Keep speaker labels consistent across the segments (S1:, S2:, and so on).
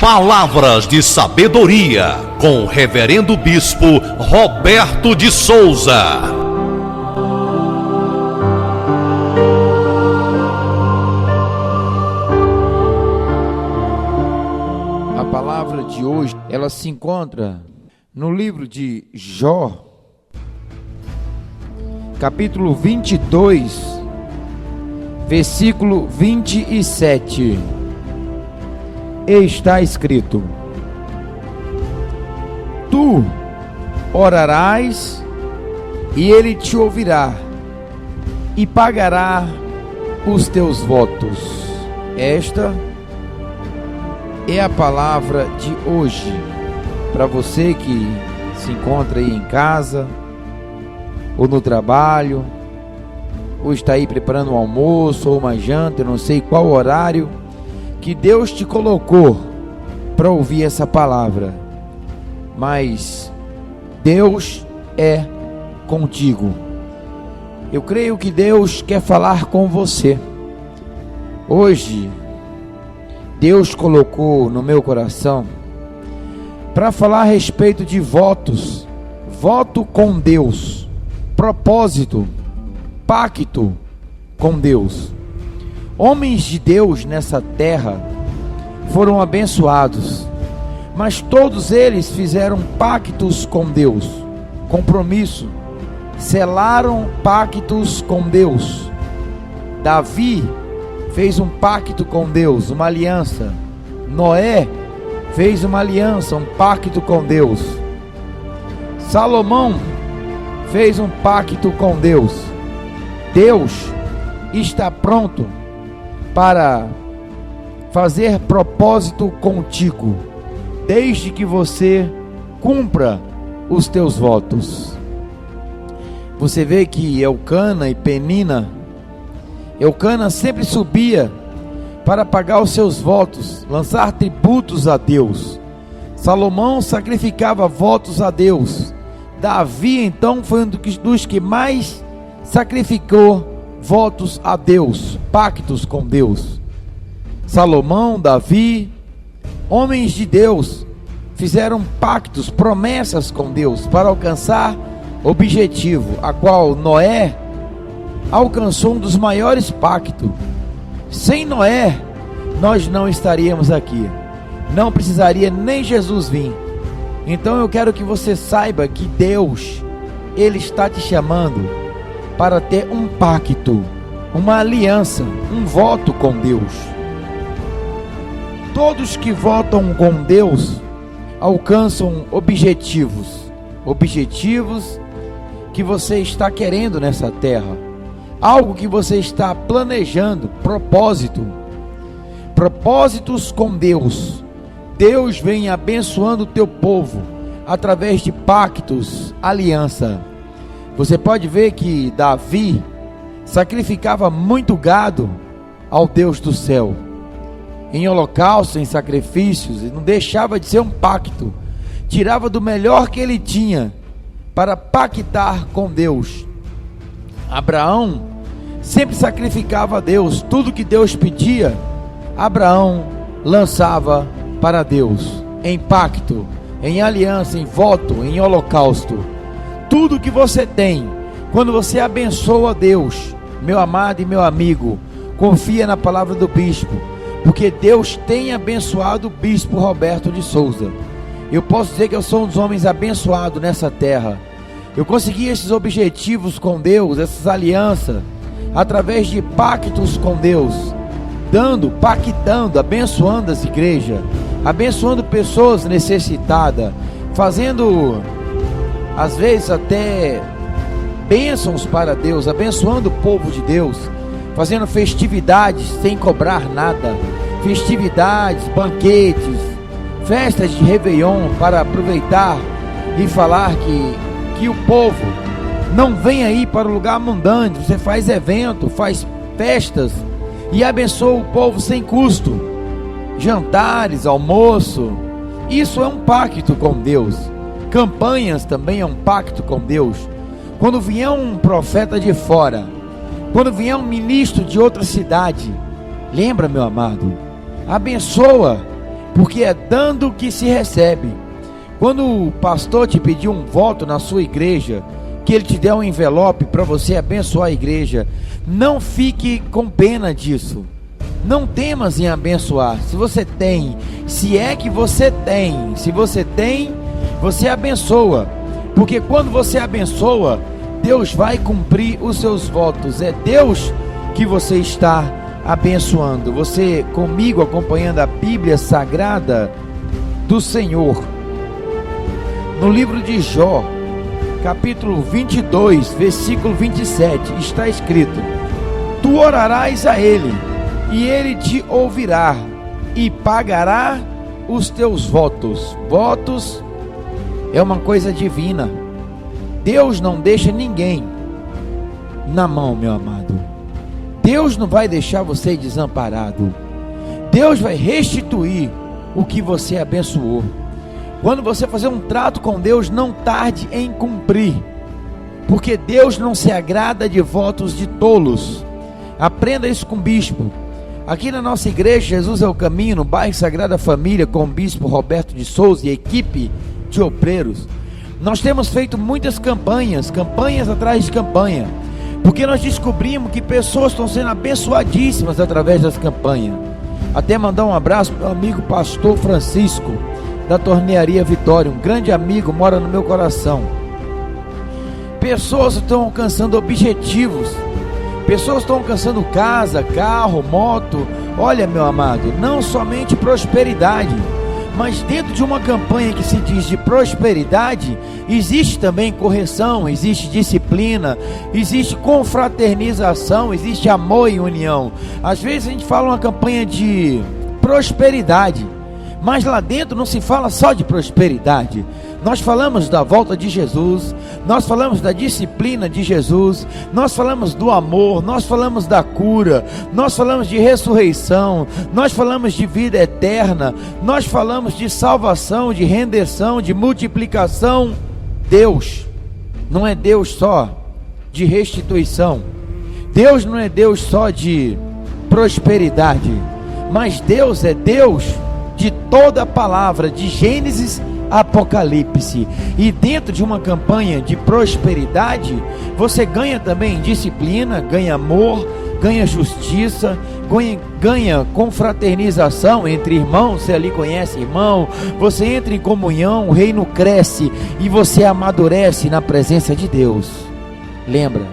S1: Palavras de sabedoria com o Reverendo Bispo Roberto de Souza.
S2: A palavra de hoje, ela se encontra no livro de Jó, capítulo 22, versículo 27. Está escrito: Tu orarás e ele te ouvirá e pagará os teus votos. Esta é a palavra de hoje para você que se encontra aí em casa ou no trabalho, ou está aí preparando um almoço ou uma janta, eu não sei qual horário que Deus te colocou para ouvir essa palavra, mas Deus é contigo. Eu creio que Deus quer falar com você. Hoje, Deus colocou no meu coração para falar a respeito de votos, voto com Deus, propósito, pacto com Deus. Homens de Deus nessa terra foram abençoados, mas todos eles fizeram pactos com Deus, compromisso, selaram pactos com Deus. Davi fez um pacto com Deus, uma aliança. Noé fez uma aliança, um pacto com Deus. Salomão fez um pacto com Deus. Deus está pronto para fazer propósito contigo, desde que você cumpra os teus votos. Você vê que Elcana e Penina, Elcana sempre subia para pagar os seus votos, lançar tributos a Deus. Salomão sacrificava votos a Deus. Davi então foi um dos que mais sacrificou votos a Deus, pactos com Deus. Salomão, Davi, homens de Deus, fizeram pactos, promessas com Deus para alcançar objetivo, a qual Noé alcançou um dos maiores pactos. Sem Noé, nós não estaríamos aqui, não precisaria nem Jesus vir. Então eu quero que você saiba que Deus, Ele está te chamando para ter um pacto, uma aliança, um voto com Deus. Todos que votam com Deus alcançam objetivos que você está querendo nessa terra, algo que você está planejando, propósitos com Deus. Deus vem abençoando o teu povo através de pactos, aliança. Você pode ver que Davi sacrificava muito gado ao Deus do céu, em holocausto, em sacrifícios, e não deixava de ser um pacto, tirava do melhor que ele tinha para pactar com Deus. Abraão sempre sacrificava a Deus, tudo que Deus pedia, Abraão lançava para Deus, em pacto, em aliança, em voto, em holocausto. Tudo que você tem, quando você abençoa a Deus, meu amado e meu amigo, confia na palavra do bispo, porque Deus tem abençoado o bispo Roberto de Souza. Eu posso dizer que eu sou um dos homens abençoados nessa terra. Eu consegui esses objetivos com Deus, essas alianças, através de pactos com Deus, pactando, abençoando as igrejas, abençoando pessoas necessitadas, fazendo às vezes até bênçãos para Deus, abençoando o povo de Deus, fazendo festividades sem cobrar nada, festividades, banquetes, festas de Réveillon, para aproveitar e falar que o povo não vem aí para o lugar mundano. Você faz evento, faz festas e abençoa o povo sem custo, jantares, almoço. Isso é um pacto com Deus. Campanhas também é um pacto com Deus. Quando vier um profeta de fora, quando vier um ministro de outra cidade, lembra, meu amado, abençoa, porque é dando que se recebe. Quando o pastor te pedir um voto na sua igreja, que ele te der um envelope para você abençoar a igreja, não fique com pena disso. Não temas em abençoar. Se você tem, se é que você tem, se você tem, você abençoa. Porque quando você abençoa, Deus vai cumprir os seus votos. É Deus que você está abençoando. Você comigo acompanhando a Bíblia Sagrada do Senhor. No livro de Jó, capítulo 22, versículo 27, está escrito: Tu orarás a Ele, e Ele te ouvirá, e pagará os teus votos. Votos é uma coisa divina. Deus não deixa ninguém na mão, meu amado. Deus não vai deixar você desamparado. Deus vai restituir o que você abençoou. Quando você fazer um trato com Deus, não tarde em cumprir, porque Deus não se agrada de votos de tolos. Aprenda isso com o bispo. Aqui na nossa igreja, Jesus é o Caminho, no bairro Sagrada Família, com o bispo Roberto de Souza e equipe de obreiros, nós temos feito muitas campanhas atrás de campanha, porque nós descobrimos que pessoas estão sendo abençoadíssimas através das campanhas. Até mandar um abraço para o amigo pastor Francisco, da Tornearia Vitória, um grande amigo, mora no meu coração. Pessoas estão alcançando objetivos, pessoas estão alcançando casa, carro, moto. Olha, meu amado, não somente prosperidade, mas dentro de uma campanha que se diz de prosperidade, existe também correção, existe disciplina, existe confraternização, existe amor e união. Às vezes a gente fala uma campanha de prosperidade, mas lá dentro não se fala só de prosperidade. Nós falamos da volta de Jesus, nós falamos da disciplina de Jesus, nós falamos do amor, nós falamos da cura, nós falamos de ressurreição, nós falamos de vida eterna, nós falamos de salvação, de redenção, de multiplicação. Deus não é Deus só de restituição, Deus não é Deus só de prosperidade, mas Deus é Deus de toda a palavra, de Gênesis Apocalipse. E dentro de uma campanha de prosperidade, você ganha também disciplina, ganha amor, ganha justiça, ganha confraternização entre irmãos. Você ali conhece irmão, você entra em comunhão, o reino cresce e você amadurece na presença de Deus. Lembra,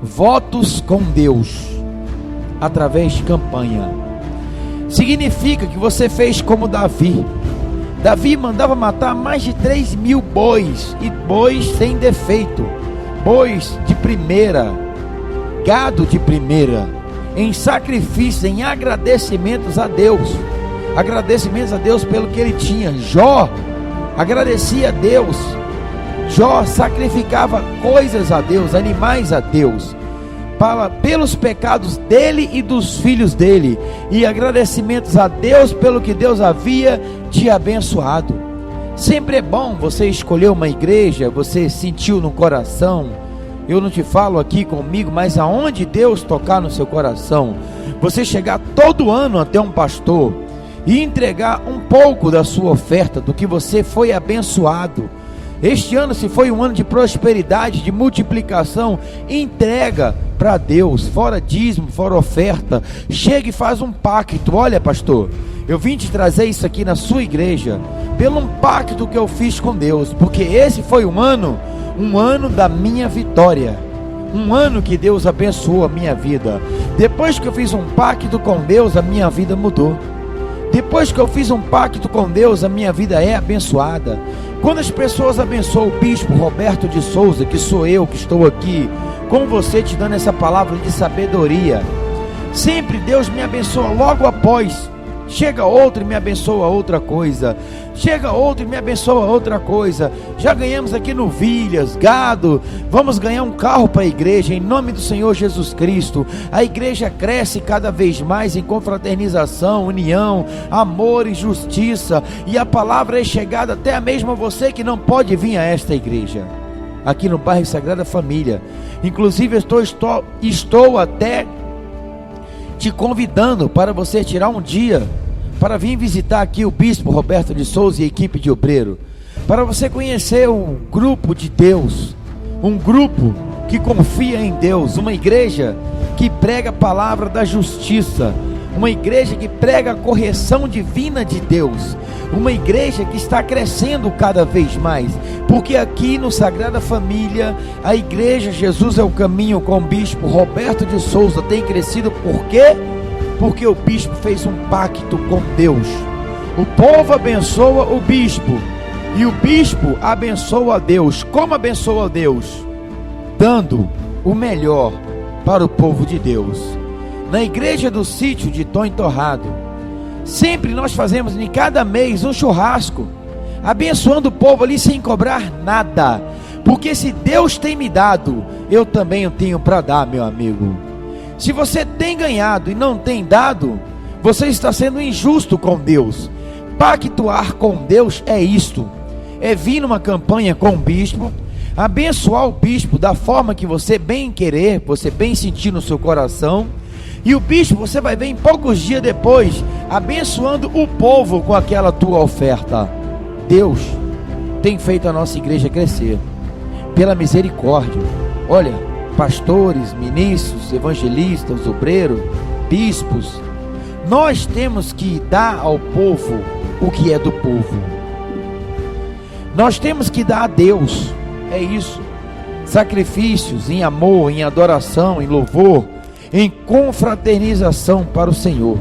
S2: votos com Deus através de campanha significa que você fez como Davi. Davi mandava matar mais de 3.000 bois, e bois sem defeito, bois de primeira, gado de primeira, em sacrifício, em agradecimentos a Deus pelo que ele tinha. Jó agradecia a Deus, Jó sacrificava coisas a Deus, animais a Deus, pelos pecados dele e dos filhos dele, e agradecimentos a Deus pelo que Deus havia te abençoado. Sempre é bom você escolher uma igreja, você sentiu no coração, eu não te falo aqui comigo, mas aonde Deus tocar no seu coração, você chegar todo ano até um pastor e entregar um pouco da sua oferta, do que você foi abençoado. Este ano, se foi um ano de prosperidade, de multiplicação, entrega para Deus, fora dízimo, fora oferta. Chega e faz um pacto. Olha, pastor, eu vim te trazer isso aqui na sua igreja, pelo um pacto que eu fiz com Deus, porque esse foi um ano da minha vitória, um ano que Deus abençoou a minha vida. Depois que eu fiz um pacto com Deus, a minha vida mudou. Depois que eu fiz um pacto com Deus, a minha vida é abençoada. Quando as pessoas abençoam o bispo Roberto de Souza, que sou eu que estou aqui com você te dando essa palavra de sabedoria, sempre Deus me abençoa logo após. Chega outro e me abençoa outra coisa, chega outro e me abençoa outra coisa. Já ganhamos aqui no Vilhas, gado, vamos ganhar um carro para a igreja, em nome do Senhor Jesus Cristo. A igreja cresce cada vez mais em confraternização, união, amor e justiça, e a palavra é chegada até mesmo a você que não pode vir a esta igreja, aqui no bairro Sagrada Família. Inclusive estou até te convidando para você tirar um dia para vir visitar aqui o bispo Roberto de Souza e a equipe de obreiro, para você conhecer um grupo de Deus, um grupo que confia em Deus, uma igreja que prega a palavra da justiça, uma igreja que prega a correção divina de Deus, uma igreja que está crescendo cada vez mais, porque aqui no Sagrada Família, a igreja Jesus é o Caminho com o bispo Roberto de Souza tem crescido. Por quê? Porque o bispo fez um pacto com Deus. O povo abençoa o bispo e o bispo abençoa a Deus. Como abençoa a Deus? Dando o melhor para o povo de Deus. Na igreja do sítio de Tom Torrado, sempre nós fazemos em cada mês um churrasco, abençoando o povo ali sem cobrar nada, porque se Deus tem me dado, eu também tenho para dar, meu amigo. Se você tem ganhado e não tem dado, você está sendo injusto com Deus. Pactuar com Deus é isto, é vir numa campanha com o bispo, abençoar o bispo da forma que você bem querer, você bem sentir no seu coração, e o bispo você vai ver em poucos dias depois, abençoando o povo com aquela tua oferta. Deus tem feito a nossa igreja crescer, pela misericórdia. Olha, pastores, ministros, evangelistas, obreiros, bispos, nós temos que dar ao povo o que é do povo. Nós temos que dar a Deus, é isso, sacrifícios em amor, em adoração, em louvor, em confraternização para o Senhor.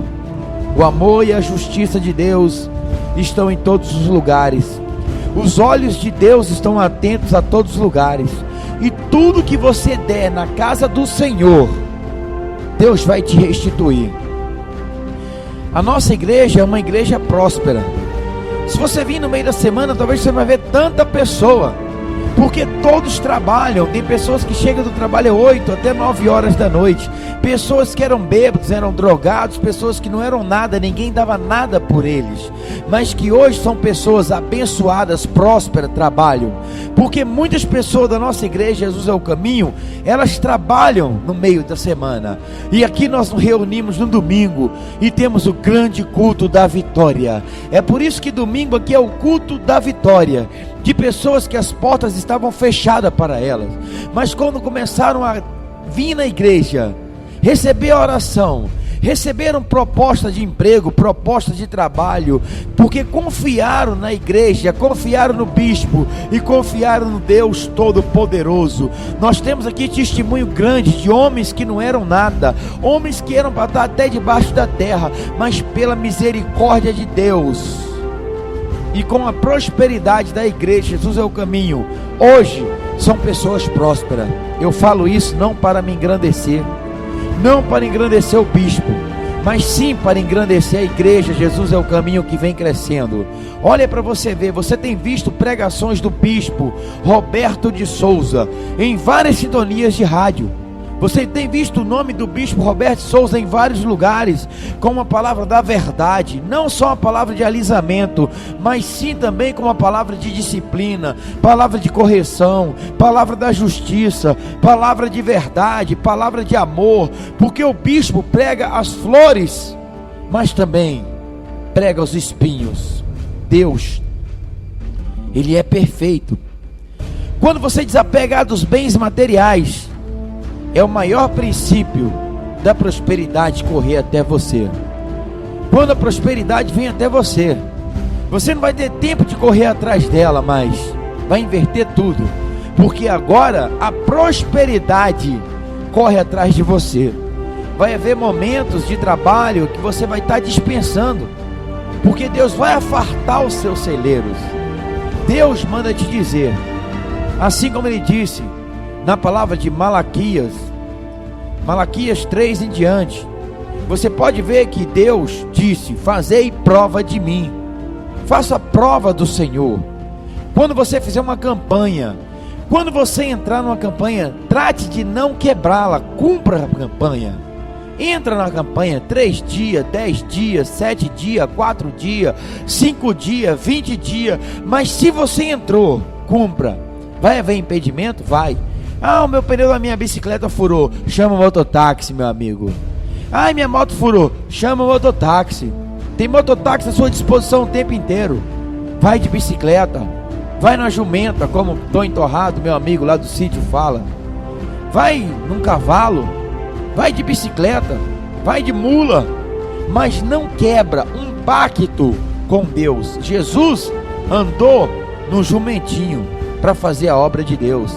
S2: O amor e a justiça de Deus estão em todos os lugares. Os olhos de Deus estão atentos a todos os lugares. E tudo que você der na casa do Senhor, Deus vai te restituir. A nossa igreja é uma igreja próspera. Se você vir no meio da semana, talvez você não vai ver tanta pessoa, porque todos trabalham. Tem pessoas que chegam do trabalho 8 até 9 horas da noite, pessoas que eram bêbados, eram drogados, pessoas que não eram nada, ninguém dava nada por eles, mas que hoje são pessoas abençoadas, prósperas, trabalham, porque muitas pessoas da nossa igreja Jesus é o Caminho, elas trabalham no meio da semana, e aqui nós nos reunimos no domingo, e temos o grande culto da vitória. É por isso que domingo aqui é o culto da vitória, de pessoas que as portas estavam fechadas para elas, mas quando começaram a vir na igreja, receber a oração, receberam proposta de emprego, proposta de trabalho, porque confiaram na igreja, confiaram no bispo e confiaram no Deus Todo-Poderoso. Nós temos aqui testemunho grande de homens que não eram nada, homens que eram para estar até debaixo da terra, mas pela misericórdia de Deus e com a prosperidade da igreja Jesus é o Caminho, hoje são pessoas prósperas. Eu falo isso não para me engrandecer, não para engrandecer o bispo, mas sim para engrandecer a igreja Jesus é o Caminho, que vem crescendo. Olha para você ver, você tem visto pregações do bispo Roberto de Souza em várias sintonias de rádio. Você tem visto o nome do bispo Roberto de Souza em vários lugares, com uma palavra da verdade, não só uma palavra de alisamento, mas sim também com uma palavra de disciplina, palavra de correção, palavra da justiça, palavra de verdade, palavra de amor, porque o bispo prega as flores, mas também prega os espinhos. Deus, Ele é perfeito. Quando você desapegar dos bens materiais, é o maior princípio da prosperidade correr até você. Quando a prosperidade vem até você, você não vai ter tempo de correr atrás dela, mas vai inverter tudo, porque agora a prosperidade corre atrás de você. Vai haver momentos de trabalho que você vai estar dispensando, porque Deus vai afartar os seus celeiros. Deus manda te dizer, assim como Ele disse na palavra de Malaquias 3 em diante, você pode ver que Deus disse: fazei prova de mim. Faça prova do Senhor. Quando você fizer uma campanha, quando você entrar numa campanha, trate de não quebrá-la, cumpra a campanha. Entra na campanha 3 dias, 10 dias, 7 dias, 4 dias, 5 dias, 20 dias, mas se você entrou, cumpra. Vai haver impedimento? Vai. Ah, o meu pneu da minha bicicleta furou, chama o mototáxi, meu amigo. Ai, minha moto furou, chama o mototáxi. Tem mototáxi à sua disposição o tempo inteiro. Vai de bicicleta, vai na jumenta, como Tony Torrado, meu amigo lá do sítio, fala. Vai num cavalo, vai de bicicleta, vai de mula, mas não quebra um pacto com Deus. Jesus andou no jumentinho para fazer a obra de Deus.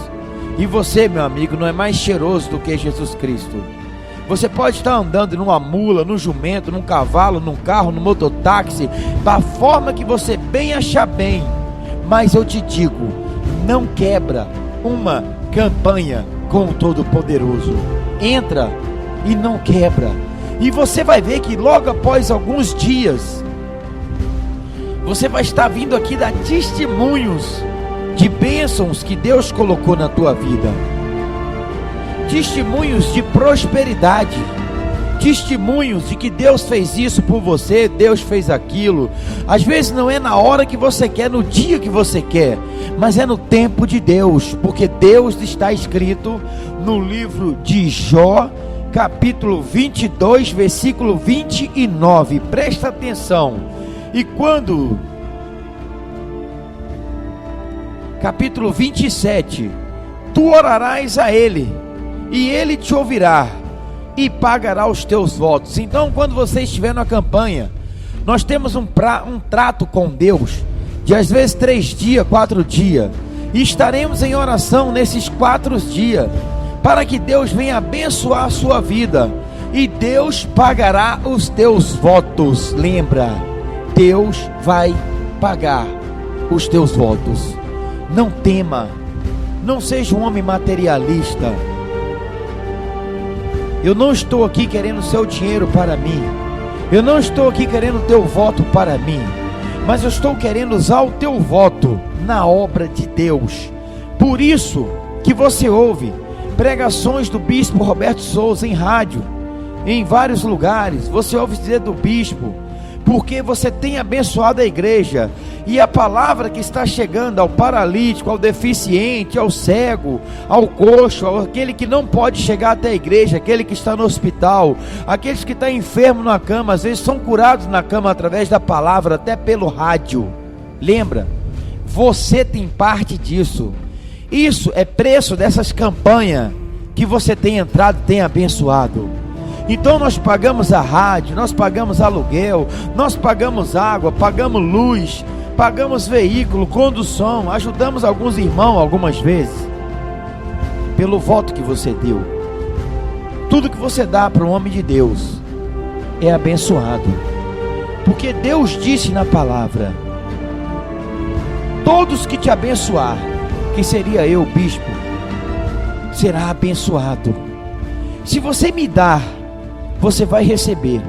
S2: E você, meu amigo, não é mais cheiroso do que Jesus Cristo. Você pode estar andando numa mula, num jumento, num cavalo, num carro, num mototáxi, da forma que você bem achar bem. Mas eu te digo, não quebra uma campanha com o Todo-Poderoso. Entra e não quebra. E você vai ver que logo após alguns dias, você vai estar vindo aqui dar testemunhos de bênçãos que Deus colocou na tua vida. Testemunhos de prosperidade, testemunhos de que Deus fez isso por você, Deus fez aquilo. Às vezes não é na hora que você quer, no dia que você quer, mas é no tempo de Deus, porque Deus está escrito no livro de Jó, capítulo 22, versículo 29. Presta atenção. E quando, capítulo 27, tu orarás a Ele, e Ele te ouvirá, e pagará os teus votos. Então, quando você estiver na campanha, nós temos um trato com Deus, de às vezes 3 dias, 4 dias, e estaremos em oração nesses 4 dias, para que Deus venha abençoar a sua vida, e Deus pagará os teus votos. Lembra, Deus vai pagar os teus votos. Não tema, não seja um homem materialista. Eu não estou aqui querendo o seu dinheiro para mim, eu não estou aqui querendo o teu voto para mim, mas eu estou querendo usar o teu voto na obra de Deus. Por isso que você ouve pregações do bispo Roberto Souza em rádio, em vários lugares. Você ouve dizer do bispo, porque você tem abençoado a igreja, e a palavra que está chegando ao paralítico, ao deficiente, ao cego, ao coxo, aquele que não pode chegar até a igreja, aquele que está no hospital, aqueles que estão enfermos na cama, às vezes são curados na cama através da palavra, até pelo rádio. Lembra, você tem parte disso. Isso é preço dessas campanhas que você tem entrado, tem abençoado. Então nós pagamos a rádio, nós pagamos aluguel, nós pagamos água, pagamos luz, pagamos veículo, condução, ajudamos alguns irmãos algumas vezes, pelo voto que você deu. Tudo que você dá para um homem de Deus é abençoado, porque Deus disse na palavra: todos que te abençoar, que seria eu, bispo, será abençoado. Se você me dar, você vai receber.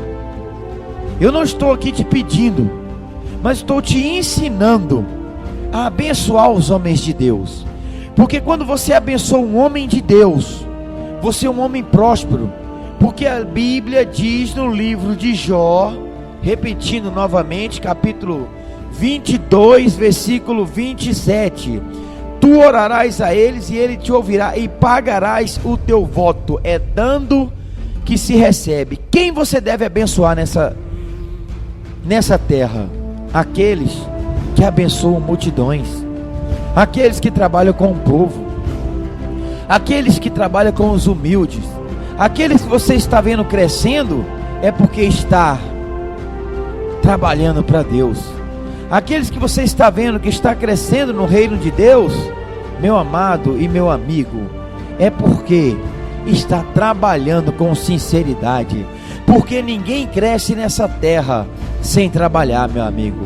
S2: Eu não estou aqui te pedindo, mas estou te ensinando a abençoar os homens de Deus. Porque quando você abençoa um homem de Deus, você é um homem próspero. Porque a Bíblia diz no livro de Jó, repetindo novamente, capítulo 22, versículo 27: tu orarás a eles e ele te ouvirá, e pagarás o teu voto. É dando que se recebe. Quem você deve abençoar nessa terra? Aqueles que abençoam multidões, aqueles que trabalham com o povo, aqueles que trabalham com os humildes, aqueles que você está vendo crescendo, é porque está trabalhando para Deus. Aqueles que você está vendo que está crescendo no reino de Deus, meu amado e meu amigo, é porque está trabalhando com sinceridade. Porque ninguém cresce nessa terra sem trabalhar, meu amigo.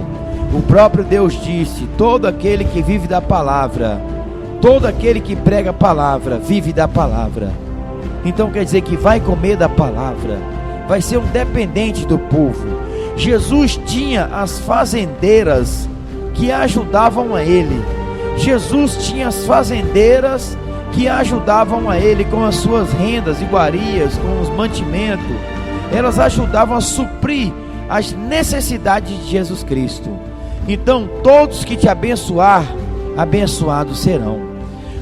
S2: O próprio Deus disse: todo aquele que vive da palavra, todo aquele que prega a palavra, vive da palavra. Então quer dizer que vai comer da palavra, vai ser um dependente do povo. Jesus tinha as fazendeiras que ajudavam a ele. Jesus tinha as fazendeiras que ajudavam a ele com as suas rendas, iguarias, com os mantimentos. Elas ajudavam a suprir as necessidades de Jesus Cristo. Então todos que te abençoar, abençoados serão.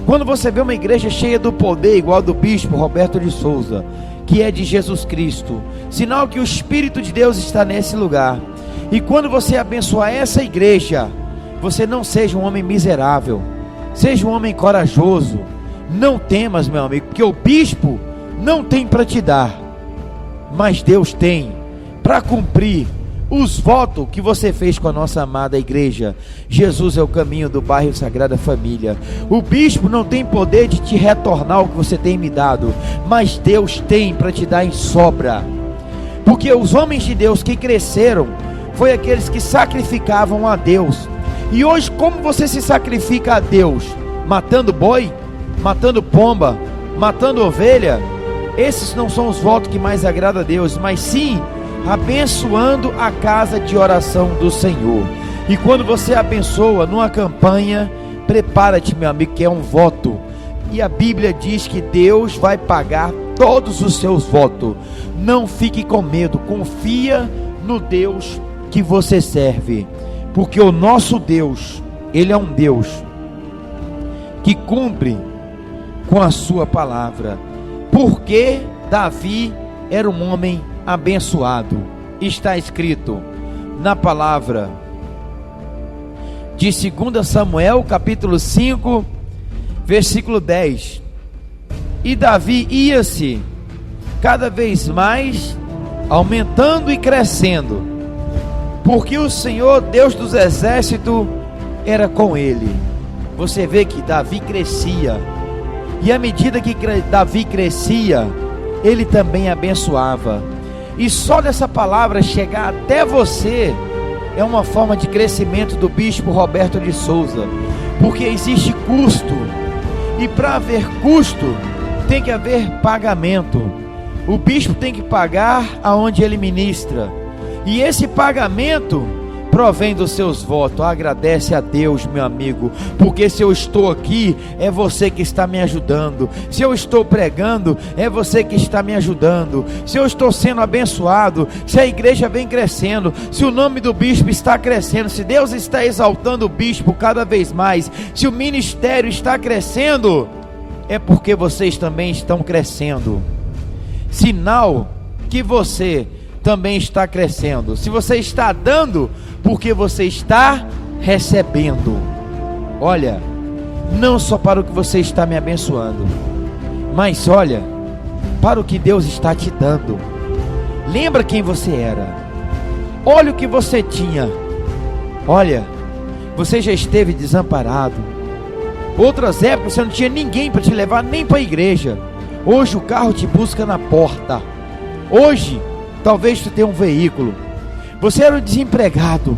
S2: Quando você vê uma igreja cheia do poder, igual do bispo Roberto de Souza, que é de Jesus Cristo, sinal que o Espírito de Deus está nesse lugar. E quando você abençoar essa igreja, você não seja um homem miserável, seja um homem corajoso. Não temas, meu amigo, porque o bispo não tem para te dar, mas Deus tem para cumprir os votos que você fez com a nossa amada igreja. Jesus é o caminho do bairro Sagrada Família. O bispo não tem poder de te retornar o que você tem me dado, mas Deus tem para te dar em sobra. Porque os homens de Deus que cresceram foi aqueles que sacrificavam a Deus. E hoje, como você se sacrifica a Deus? Matando boi, matando pomba, matando ovelha? Esses não são os votos que mais agradam a Deus, mas sim abençoando a casa de oração do Senhor. E quando você abençoa numa campanha, prepara-te, meu amigo, que é um voto. E a Bíblia diz que Deus vai pagar todos os seus votos. Não fique com medo, confia no Deus que você serve, porque o nosso Deus, Ele é um Deus que cumpre com a sua palavra. Porque Davi era um homem abençoado. Está escrito na palavra de 2 Samuel capítulo 5 versículo 10: e Davi ia-se cada vez mais aumentando e crescendo, porque o Senhor Deus dos exércitos era com ele. Você vê que Davi crescia, e à medida que Davi crescia, ele também abençoava. E só dessa palavra chegar até você é uma forma de crescimento do bispo Roberto de Souza, porque existe custo, e para haver custo tem que haver pagamento. O bispo tem que pagar aonde ele ministra, e esse pagamento provém dos seus votos. Agradece a Deus, meu amigo, porque se eu estou aqui, é você que está me ajudando. Se eu estou pregando, é você que está me ajudando. Se eu estou sendo abençoado, se a igreja vem crescendo, se o nome do bispo está crescendo, se Deus está exaltando o bispo cada vez mais, se o ministério está crescendo, é porque vocês também estão crescendo. Sinal que você também está crescendo. Se você está dando, porque você está recebendo. Olha, não só para o que você está me abençoando, mas olha para o que Deus está te dando. Lembra quem você era, olha o que você tinha. Olha, você já esteve desamparado. Outras épocas você não tinha ninguém para te levar nem para a igreja. Hoje o carro te busca na porta. Hoje talvez tu tenha um veículo. Você era um desempregado,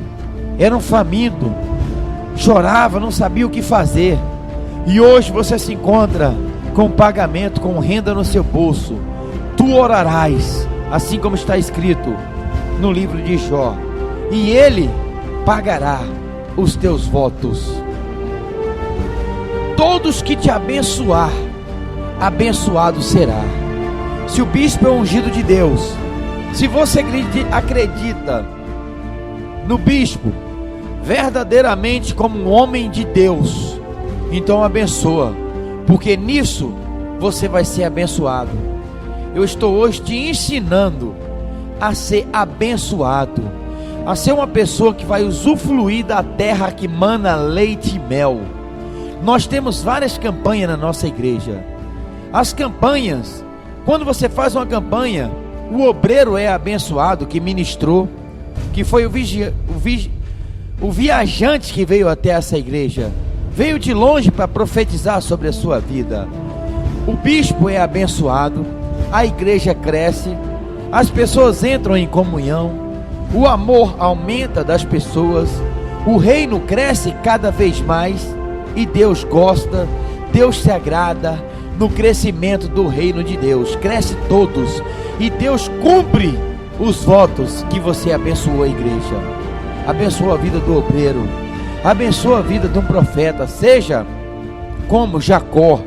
S2: era um faminto, chorava, não sabia o que fazer, e hoje você se encontra com pagamento, com renda no seu bolso. Tu orarás, assim como está escrito no livro de Jó, e Ele pagará os teus votos. Todos que te abençoar, abençoado será. Se o bispo é ungido de Deus, se você acredita no bispo verdadeiramente como um homem de Deus, então abençoa, porque nisso você vai ser abençoado. Eu estou hoje te ensinando a ser abençoado, a ser uma pessoa que vai usufruir da terra que mana leite e mel. Nós temos várias campanhas na nossa igreja. As campanhas, quando você faz uma campanha, o obreiro é abençoado que ministrou, que foi o viajante que veio até essa igreja, veio de longe para profetizar sobre a sua vida. O bispo é abençoado, a igreja cresce, as pessoas entram em comunhão, o amor aumenta das pessoas, o reino cresce cada vez mais, e Deus gosta, Deus se agrada no crescimento do reino de Deus. Cresce todos, e Deus cumpre os votos que você abençoou a igreja. Abençoa a vida do obreiro, abençoa a vida de um profeta. Seja como Jacó.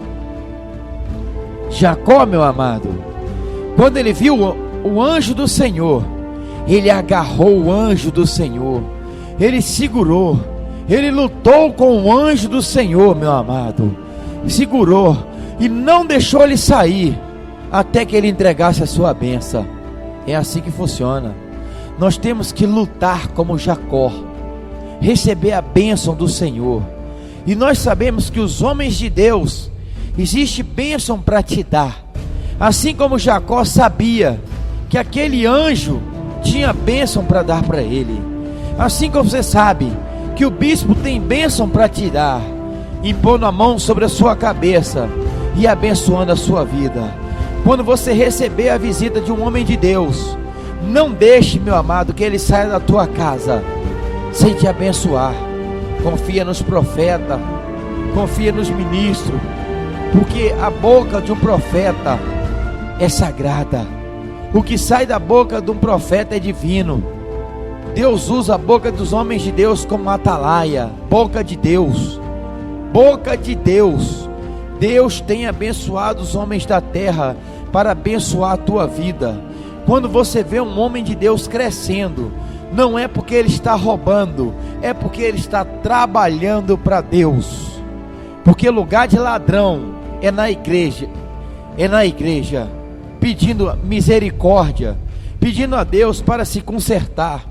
S2: Jacó, meu amado, quando ele viu o anjo do Senhor, ele agarrou o anjo do Senhor, ele segurou, ele lutou com o anjo do Senhor, meu amado, segurou e não deixou ele sair até que ele entregasse a sua bênção. É assim que funciona. nós temos que lutar como Jacó, receber a bênção do Senhor. E nós sabemos que os homens de Deus, existe bênção para te dar. Assim como Jacó sabia que aquele anjo tinha bênção para dar para ele, assim como você sabe que o bispo tem bênção para te dar, impondo a mão sobre a sua cabeça e abençoando a sua vida. Quando você receber a visita de um homem de Deus, não deixe, meu amado, que ele saia da tua casa sem te abençoar. Confia nos profetas, confia nos ministros, porque a boca de um profeta é sagrada. O que sai da boca de um profeta é divino. Deus usa a boca dos homens de Deus como atalaia. Boca de Deus, boca de Deus. Deus tem abençoado os homens da terra para abençoar a tua vida. Quando você vê um homem de Deus crescendo, não é porque ele está roubando, é porque ele está trabalhando para Deus. Porque lugar de ladrão é na igreja, pedindo misericórdia, pedindo a Deus para se consertar.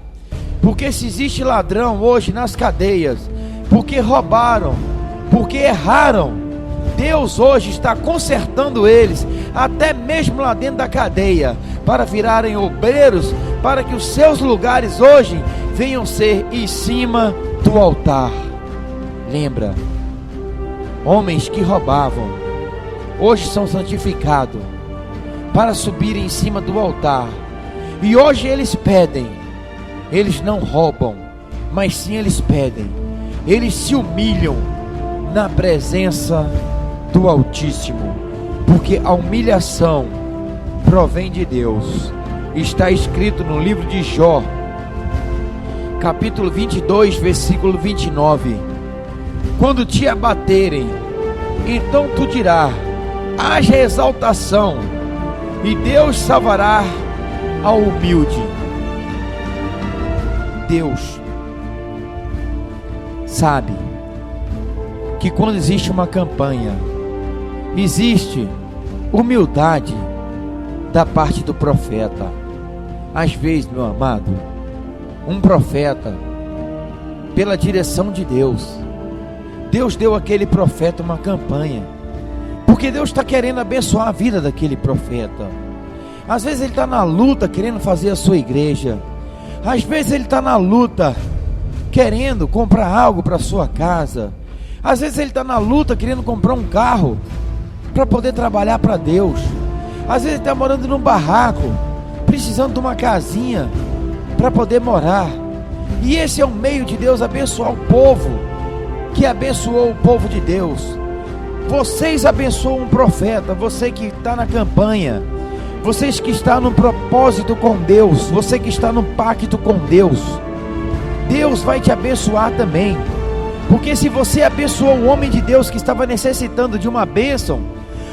S2: Porque se existe ladrão hoje nas cadeias, porque roubaram, porque erraram, Deus hoje está consertando eles, até mesmo lá dentro da cadeia, para virarem obreiros, para que os seus lugares hoje venham ser em cima do altar. Lembra, homens que roubavam, hoje são santificados, para subir em cima do altar. E hoje eles pedem, eles não roubam, mas sim eles pedem, eles se humilham na presença do Altíssimo, porque a humilhação provém de Deus. Está escrito no livro de Jó, capítulo 22, versículo 29: quando te abaterem, então tu dirás, haja exaltação, e Deus salvará ao humilde. Deus sabe que quando existe uma campanha, existe humildade da parte do profeta. Às vezes, meu amado, um profeta, pela direção de Deus, Deus deu àquele profeta uma campanha, porque Deus está querendo abençoar a vida daquele profeta. Às vezes ele está na luta querendo fazer a sua igreja, às vezes ele está na luta querendo comprar algo para a sua casa, às vezes ele está na luta querendo comprar um carro para poder trabalhar para Deus, às vezes ele está morando num barraco, precisando de uma casinha para poder morar. E esse é o meio de Deus abençoar o povo, que abençoou o povo de Deus. Vocês abençoam um profeta, você que está na campanha, vocês que estão no propósito com Deus, você que está no pacto com Deus, Deus vai te abençoar também. Porque se você abençoou o homem de Deus que estava necessitando de uma bênção,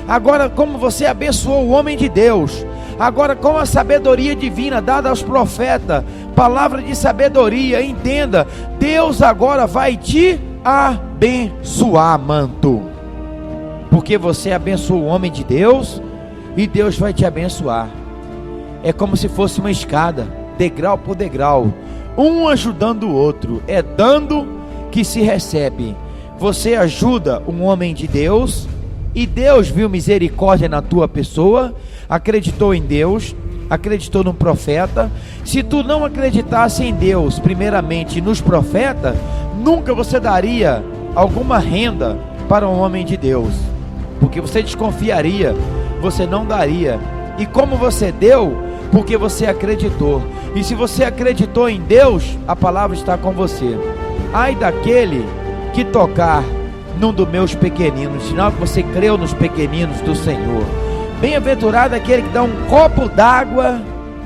S2: agora como você abençoou o homem de Deus, agora com a sabedoria divina dada aos profetas, palavra de sabedoria, entenda, Deus agora vai te abençoar, manto, porque você abençoou o homem de Deus, e Deus vai te abençoar. É como se fosse uma escada, degrau por degrau, um ajudando o outro, é dando que se recebe. Você ajuda um homem de Deus, e Deus viu misericórdia na tua pessoa, acreditou em Deus, acreditou no profeta. Se tu não acreditasse em Deus, primeiramente nos profetas, nunca você daria alguma renda para um homem de Deus, porque você desconfiaria, você não daria. E como você deu? Porque você acreditou. E se você acreditou em Deus, a palavra está com você. Ai daquele que tocar num dos meus pequeninos, sinal que você creu nos pequeninos do Senhor. Bem-aventurado aquele que dá um copo d'água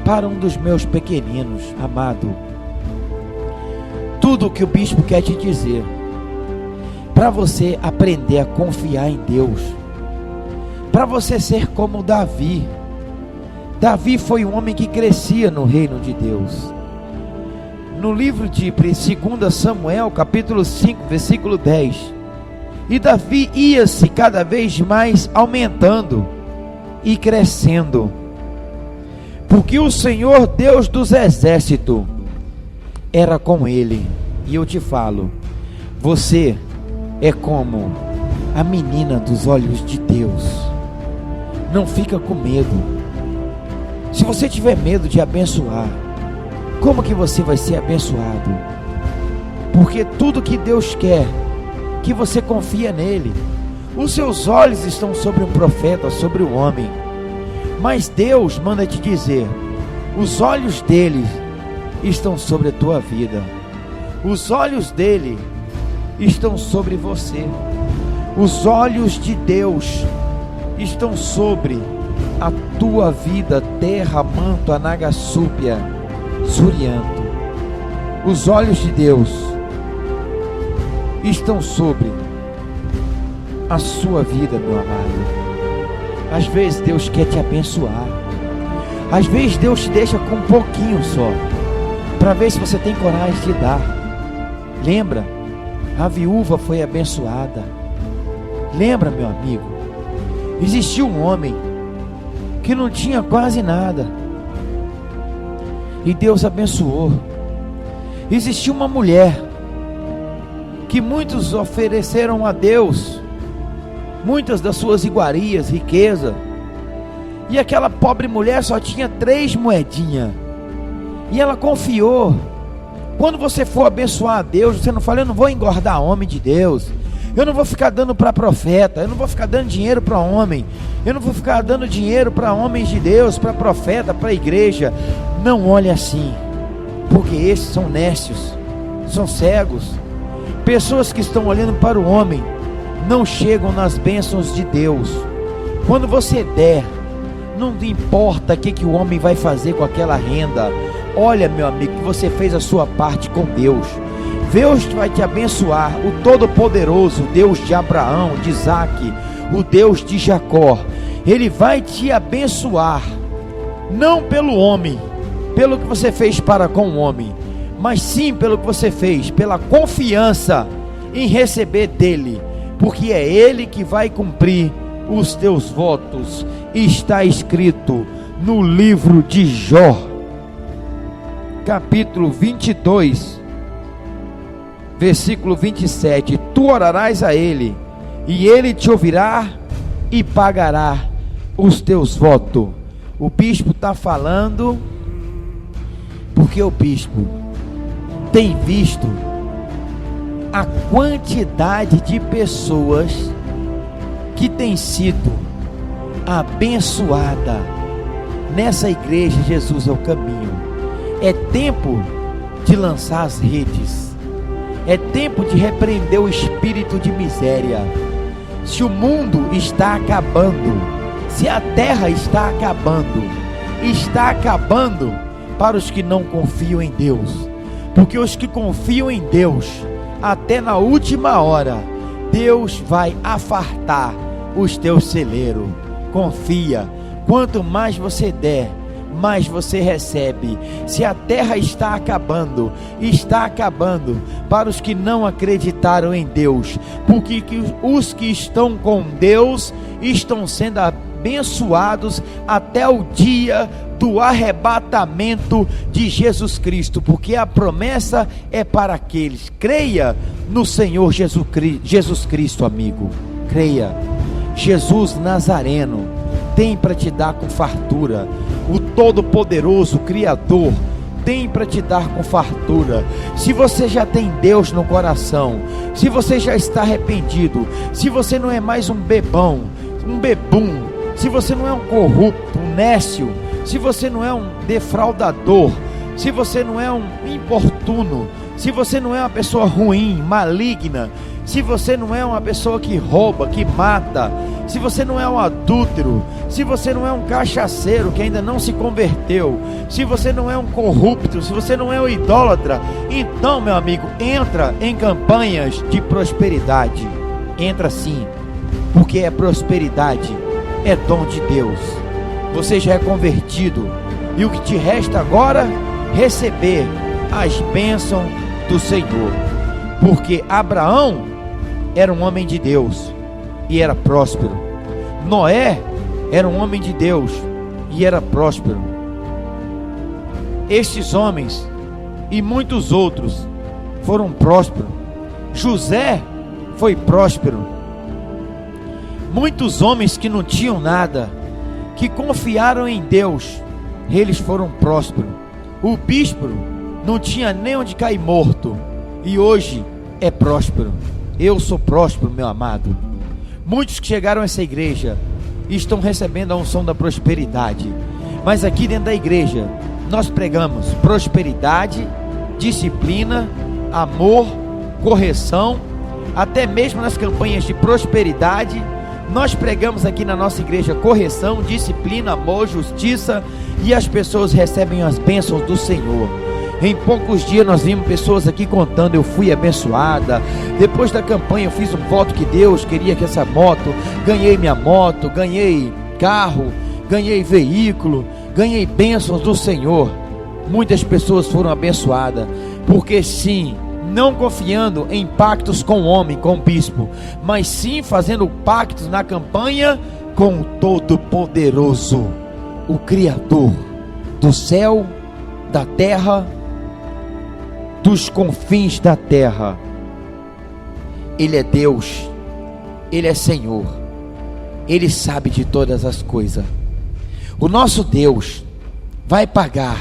S2: para um dos meus pequeninos. Amado, tudo o que o bispo quer te dizer, para você aprender a confiar em Deus, para você ser como Davi. Davi foi um homem que crescia no reino de Deus. No livro de 2 Samuel, capítulo 5, versículo 10, e Davi ia-se cada vez mais aumentando e crescendo, porque o Senhor Deus dos exércitos era com ele. E eu te falo, você é como a menina dos olhos de Deus. Não fica com medo. Se você tiver medo de abençoar, como que você vai ser abençoado? Porque tudo que Deus quer, que você confia nele. Os seus olhos estão sobre um profeta, sobre o homem, mas Deus manda te dizer, os olhos dele estão sobre a tua vida. Os olhos dele estão sobre você. Os olhos de Deus estão sobre a tua vida, terra, manto, anagasúpia, surianto. Os olhos de Deus estão sobre a sua vida, meu amado. Às vezes Deus quer te abençoar. Às vezes Deus te deixa com um pouquinho só, para ver se você tem coragem de dar. Lembra? A viúva foi abençoada. Lembra, meu amigo? Existiu um homem que não tinha quase nada, e Deus abençoou. Existiu uma mulher que muitos ofereceram a Deus muitas das suas iguarias, riqueza, e aquela pobre mulher só tinha 3 moedinhas, e ela confiou. Quando você for abençoar a Deus, você não fala, eu não vou engordar homem de Deus, eu não vou ficar dando para profeta, eu não vou ficar dando dinheiro para homem, eu não vou ficar dando dinheiro para homens de Deus, para profeta, para igreja. Não olhe assim, porque esses são nécios, são cegos. Pessoas que estão olhando para o homem não chegam nas bênçãos de Deus. Quando você der, não importa o que o homem vai fazer com aquela renda. Olha, meu amigo, que você fez a sua parte com Deus. Deus vai te abençoar. O Todo-Poderoso, Deus de Abraão, de Isaac, o Deus de Jacó, Ele vai te abençoar, não pelo homem, pelo que você fez para com o homem, mas sim pelo que você fez, pela confiança em receber dele, porque é ele que vai cumprir os teus votos. Está escrito no livro de Jó, capítulo 22, versículo 27, tu orarás a ele, e ele te ouvirá e pagará os teus votos. O bispo está falando, porque o bispo tem visto a quantidade de pessoas que tem sido abençoada nessa igreja. Jesus é o caminho. É tempo de lançar as redes, é tempo de repreender o espírito de miséria. Se o mundo está acabando, se a terra está acabando para os que não confiam em Deus, porque os que confiam em Deus, até na última hora, Deus vai afartar os teus celeiros. Confia, quanto mais você der, mais você recebe. Se a terra está acabando para os que não acreditaram em Deus, porque os que estão com Deus estão sendo abençoados até o dia do arrebatamento de Jesus Cristo, porque a promessa é para aqueles. Creia no Senhor Jesus Cristo, amigo. Creia. Jesus Nazareno tem para te dar com fartura. O Todo-Poderoso Criador tem para te dar com fartura. Se você já tem Deus no coração, se você já está arrependido, se você não é mais um bebão, um bebum, se você não é um corrupto, um nécio, se você não é um defraudador, se você não é um importuno, se você não é uma pessoa ruim, maligna, se você não é uma pessoa que rouba, que mata, se você não é um adúltero, se você não é um cachaceiro que ainda não se converteu, se você não é um corrupto, se você não é um idólatra, então, meu amigo, entra em campanhas de prosperidade. Entra sim, porque é prosperidade, é dom de Deus. Você já é convertido, e o que te resta agora? Receber as bênçãos do Senhor. Porque Abraão era um homem de Deus e era próspero. Noé era um homem de Deus e era próspero. Estes homens e muitos outros foram prósperos. José foi próspero. Muitos homens que não tinham nada, que confiaram em Deus, eles foram prósperos. O bispo não tinha nem onde cair morto, e hoje é próspero. Eu sou próspero, meu amado. Muitos que chegaram a essa igreja estão recebendo a unção da prosperidade, mas aqui dentro da igreja nós pregamos prosperidade, disciplina, amor, correção. Até mesmo nas campanhas de prosperidade, nós pregamos aqui na nossa igreja correção, disciplina, amor, justiça, e as pessoas recebem as bênçãos do Senhor. Em poucos dias nós vimos pessoas aqui contando: eu fui abençoada, depois da campanha eu fiz um voto que Deus queria que essa moto, ganhei minha moto, ganhei carro, ganhei veículo, ganhei bênçãos do Senhor. Muitas pessoas foram abençoadas, porque sim, não confiando em pactos com o homem, com o bispo, mas sim fazendo pactos na campanha com o Todo-Poderoso, o Criador do céu, da terra, dos confins da terra. Ele é Deus, Ele é Senhor, Ele sabe de todas as coisas. O nosso Deus vai pagar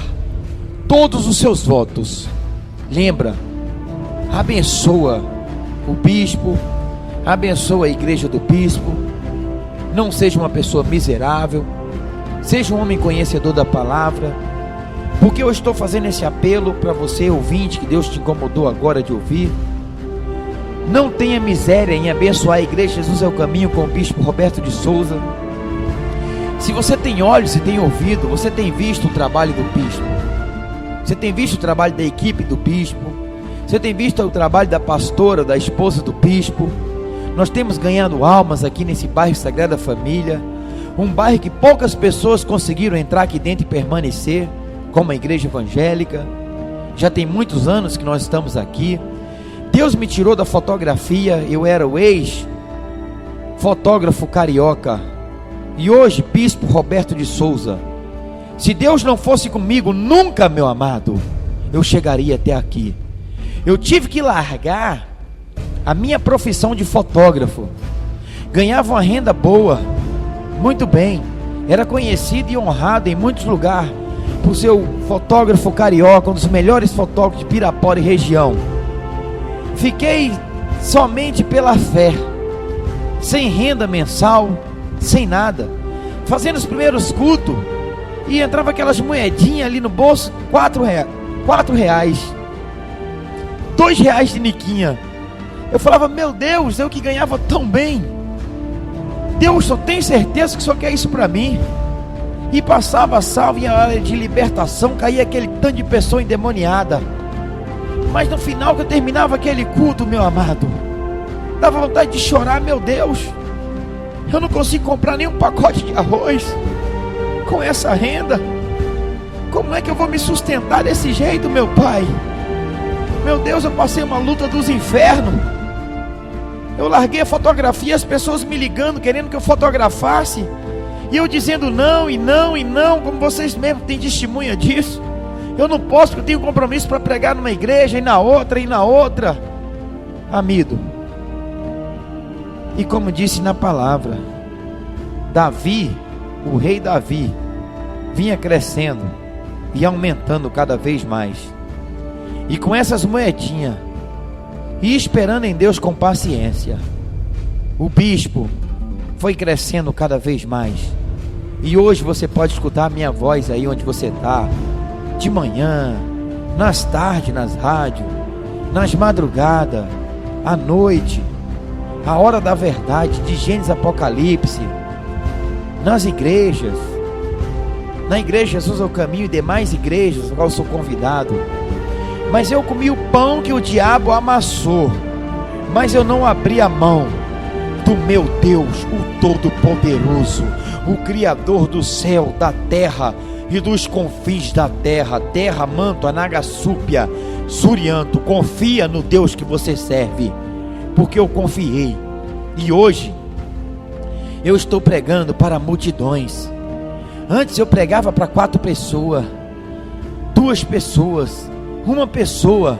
S2: todos os seus votos. Lembra? Abençoa o bispo, abençoa a igreja do bispo. Não seja uma pessoa miserável, seja um homem conhecedor da palavra. Porque eu estou fazendo esse apelo para você, ouvinte, que Deus te incomodou agora de ouvir. Não tenha miséria em abençoar a igreja Jesus é o Caminho com o bispo Roberto de Souza. Se você tem olhos, se tem ouvido, você tem visto o trabalho do bispo, você tem visto o trabalho da equipe do bispo, você tem visto o trabalho da pastora, da esposa do bispo. Nós temos ganhado almas aqui nesse bairro Sagrada Família, um bairro que poucas pessoas conseguiram entrar aqui dentro e permanecer, como a igreja evangélica. Já tem muitos anos que nós estamos aqui. Deus me tirou da fotografia, eu era o ex-fotógrafo carioca, e hoje bispo Roberto de Souza. Se Deus não fosse comigo, nunca, meu amado, eu chegaria até aqui. Eu tive que largar a minha profissão de fotógrafo. Ganhava uma renda boa, muito bem, era conhecido e honrado em muitos lugares por ser o fotógrafo carioca, um dos melhores fotógrafos de Pirapora e região. Fiquei somente pela fé, sem renda mensal, sem nada, fazendo os primeiros cultos, e entrava aquelas moedinhas ali no bolso, R$4, R$2 de niquinha. Eu falava: meu Deus, eu que ganhava tão bem, Deus só tem certeza que só quer isso para mim? E passava a salva em área de libertação, caía aquele tanto de pessoa endemoniada. Mas no final que eu terminava aquele culto, meu amado, dava vontade de chorar. Meu Deus, eu não consigo comprar nem um pacote de arroz com essa renda. Como é que eu vou me sustentar desse jeito, meu Pai? Meu Deus, eu passei uma luta dos infernos. Eu larguei a fotografia, as pessoas me ligando, querendo que eu fotografasse, e eu dizendo não, e não, e não, como vocês mesmos têm testemunha disso. Eu não posso, porque eu tenho compromisso para pregar numa igreja, e na outra, e na outra. Amigo, e como disse na palavra, Davi, o rei Davi, vinha crescendo e aumentando cada vez mais. E com essas moedinhas, e esperando em Deus com paciência, o bispo foi crescendo cada vez mais. E hoje você pode escutar a minha voz aí onde você está, de manhã, nas tardes, nas rádios, nas madrugadas, à noite, a hora da verdade, de Gênesis Apocalipse, nas igrejas, na igreja Jesus é o Caminho e demais igrejas, no qual eu sou convidado. Mas eu comi o pão que o diabo amassou, mas eu não abri a mão do meu Deus, o Todo-Poderoso, o Criador do céu, da terra e dos confins da terra. Terra, manto, anagasúpia, surianto. Confia no Deus que você serve, porque eu confiei. E hoje eu estou pregando para multidões. Antes eu pregava para 4 pessoas, 2 pessoas, uma pessoa.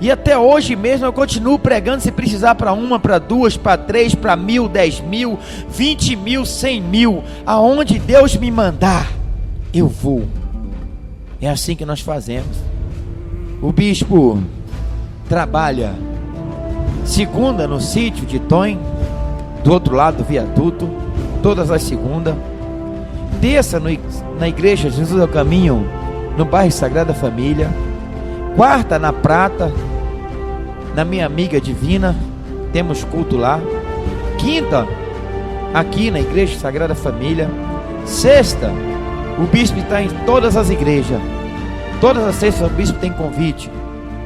S2: E até hoje mesmo eu continuo pregando, se precisar, para 1, para 2, para 3, para 1.000, 10.000, 20.000, 100.000. Aonde Deus me mandar, eu vou. É assim que nós fazemos. O bispo trabalha segunda no sítio de Tom, do outro lado do viaduto, todas as segundas. Terça na igreja Jesus é o Caminho, no bairro Sagrada Família. Quarta na Prata, na minha amiga Divina, temos culto lá. Quinta, aqui na igreja Sagrada Família. Sexta, o bispo está em todas as igrejas. Todas as sextas o bispo tem convite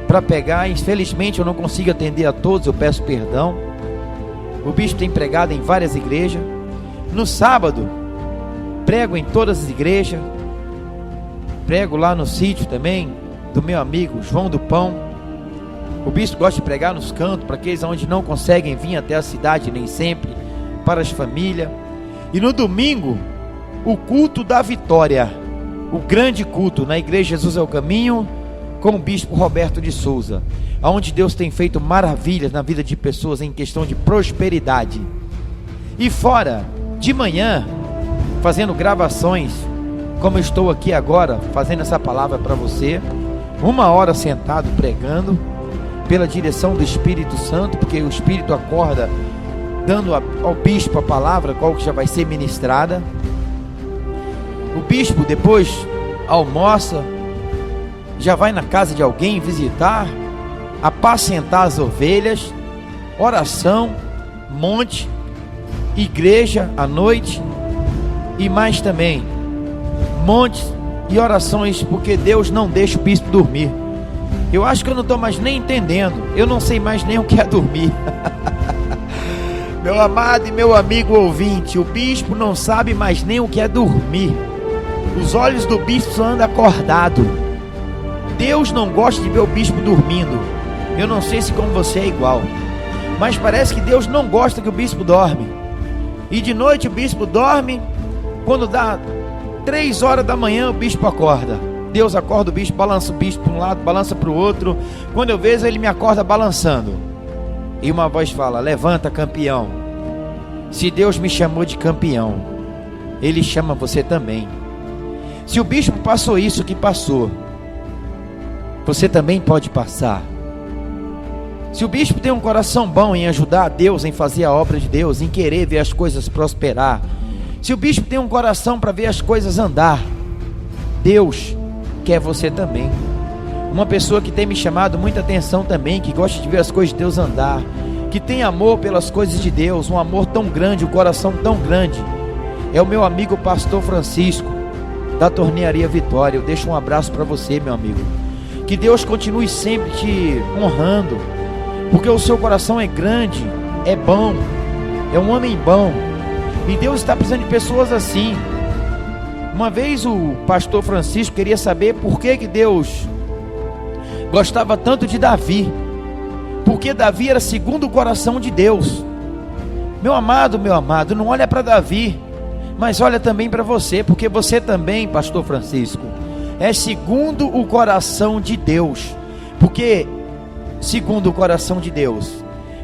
S2: para pegar. Infelizmente eu não consigo atender a todos, eu peço perdão. O bispo tem pregado em várias igrejas. No sábado, prego em todas as igrejas. Prego lá no sítio também, do meu amigo João do Pão. O bispo gosta de pregar nos cantos, para aqueles onde não conseguem vir até a cidade, nem sempre, para as famílias. E no domingo, o culto da vitória, o grande culto na igreja Jesus é o Caminho, com o bispo Roberto de Souza, onde Deus tem feito maravilhas na vida de pessoas em questão de prosperidade. E fora, de manhã, fazendo gravações, como eu estou aqui agora, fazendo essa palavra para você, 1 hora sentado pregando, pela direção do Espírito Santo, porque o Espírito acorda dando ao bispo a palavra, qual que já vai ser ministrada. O bispo depois almoça, já vai na casa de alguém visitar, apacentar as ovelhas, oração, monte, igreja à noite, e mais também montes e orações, porque Deus não deixa o bispo dormir. Eu acho que eu não estou mais nem entendendo, eu não sei mais nem o que é dormir. Meu amado e meu amigo ouvinte, o bispo não sabe mais nem o que é dormir. Os olhos do bispo só andam acordados. Deus não gosta de ver o bispo dormindo. Eu não sei se como você é igual, mas parece que Deus não gosta que o bispo dorme. E de noite o bispo dorme, quando dá 3 horas da manhã o bispo acorda. Deus acorda o bispo, balança o bispo para um lado, balança para o outro. Quando eu vejo, ele me acorda balançando. E uma voz fala: levanta, campeão. Se Deus me chamou de campeão, Ele chama você também. Se o bispo passou isso que passou, você também pode passar. Se o bispo tem um coração bom em ajudar a Deus, em fazer a obra de Deus, em querer ver as coisas prosperar, se o bispo tem um coração para ver as coisas andar, Deus quer você também. Uma pessoa que tem me chamado muita atenção também, que gosta de ver as coisas de Deus andar, que tem amor pelas coisas de Deus, um amor tão grande, um coração tão grande, é o meu amigo pastor Francisco, da Tornearia Vitória. Eu deixo um abraço para você, meu amigo. Que Deus continue sempre te honrando, porque o seu coração é grande, é bom, é um homem bom, e Deus está precisando de pessoas assim. Uma vez o pastor Francisco queria saber por que Deus gostava tanto de Davi, porque Davi era segundo o coração de Deus. Meu amado, não olha para Davi, mas olha também para você, porque você também, pastor Francisco, é segundo o coração de Deus. Porque segundo o coração de Deus,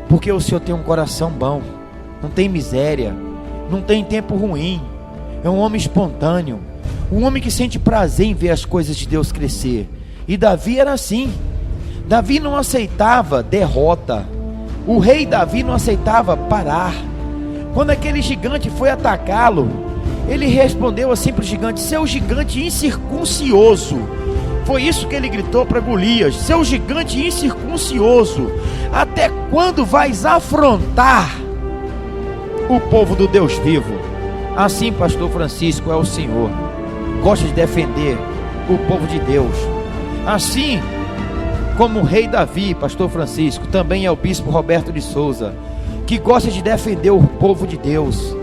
S2: porque o Senhor tem um coração bom, não tem miséria, não tem tempo ruim, é um homem espontâneo, um homem que sente prazer em ver as coisas de Deus crescer. E Davi era assim. Davi não aceitava derrota. O rei Davi não aceitava parar. Quando aquele gigante foi atacá-lo, ele respondeu assim para o gigante: seu gigante incircuncioso. Foi isso que ele gritou para Golias: seu gigante incircuncioso, até quando vais afrontar o povo do Deus vivo? Assim, pastor Francisco, é o Senhor, gosta de defender o povo de Deus. Assim como o rei Davi, pastor Francisco, também é o bispo Roberto de Souza, que gosta de defender o povo de Deus,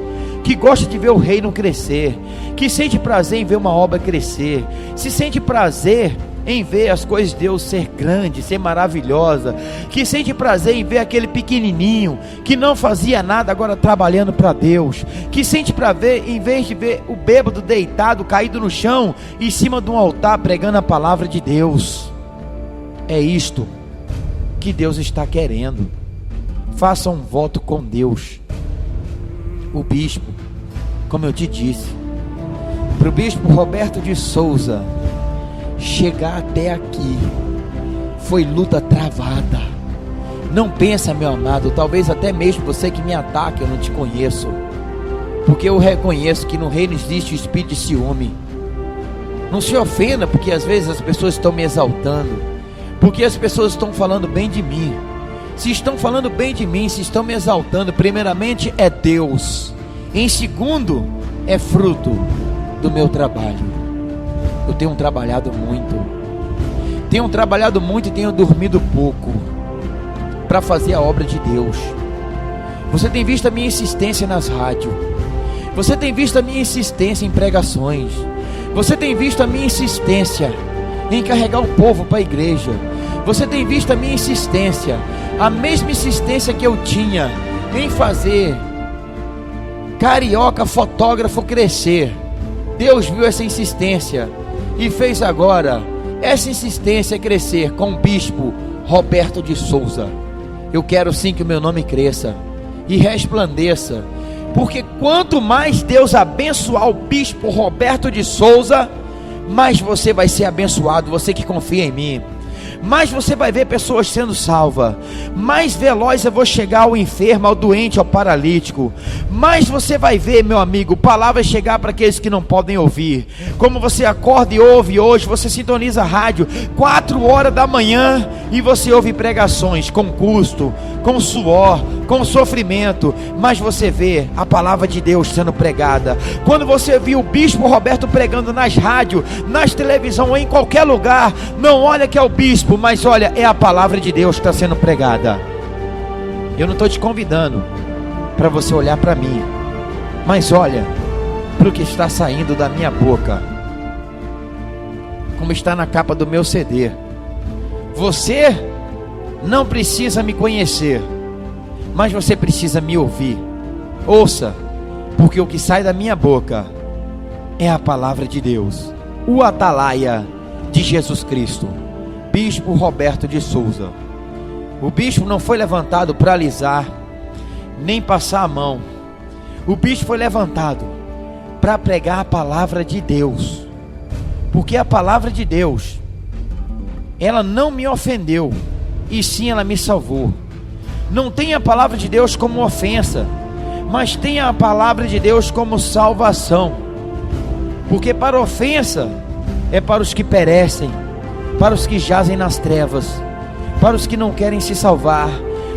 S2: que gosta de ver o reino crescer, que sente prazer em ver uma obra crescer, se sente prazer em ver as coisas de Deus ser grande, ser maravilhosa, que sente prazer em ver aquele pequenininho que não fazia nada agora trabalhando para Deus, que sente prazer em vez de ver o bêbado deitado, caído no chão, em cima de um altar, pregando a palavra de Deus. É isto que Deus está querendo. Faça um voto com Deus. O bispo, como eu te disse, para o bispo Roberto de Souza chegar até aqui, foi luta travada. Não pensa, meu amado, talvez até mesmo você que me ataque, eu não te conheço, porque eu reconheço que no reino existe o espírito de ciúme. Não se ofenda, porque às vezes as pessoas estão me exaltando, porque as pessoas estão falando bem de mim. Se estão falando bem de mim, se estão me exaltando, primeiramente é Deus, em segundo é fruto do meu trabalho. Eu tenho trabalhado muito e tenho dormido pouco para fazer a obra de Deus. Você tem visto a minha insistência nas rádios, você tem visto a minha insistência em pregações, você tem visto a minha insistência em carregar o povo para a igreja, você tem visto a minha insistência, a mesma insistência que eu tinha em fazer Carioca Fotógrafo crescer. Deus viu essa insistência e fez agora essa insistência crescer com o bispo Roberto de Souza. Eu quero sim que o meu nome cresça e resplandeça, porque quanto mais Deus abençoar o bispo Roberto de Souza, mais você vai ser abençoado, você que confia em mim. Mais você vai ver pessoas sendo salvas, mais veloz eu vou chegar ao enfermo, ao doente, ao paralítico. Mais você vai ver, meu amigo, palavras chegar para aqueles que não podem ouvir. Como você acorda e ouve hoje, você sintoniza a rádio 4 horas da manhã e você ouve pregações com custo, com suor, com sofrimento, mas você vê a palavra de Deus sendo pregada. Quando você viu o bispo Roberto pregando nas rádios, nas televisão ou em qualquer lugar, não olha que é o bispo, mas olha, é a palavra de Deus que está sendo pregada. Eu não estou te convidando para você olhar para mim, mas olha para o que está saindo da minha boca, como está na capa do meu CD. Você não precisa me conhecer, mas você precisa me ouvir. Ouça, porque o que sai da minha boca é a palavra de Deus, o atalaia de Jesus Cristo. Bispo Roberto de Souza. O bispo não foi levantado para alisar, nem passar a mão. O bispo foi levantado para pregar a palavra de Deus, porque a palavra de Deus, ela não me ofendeu, e sim ela me salvou. Não tem a palavra de Deus como ofensa, mas tem a palavra de Deus como salvação. Porque para ofensa é para os que perecem, para os que jazem nas trevas, para os que não querem se salvar,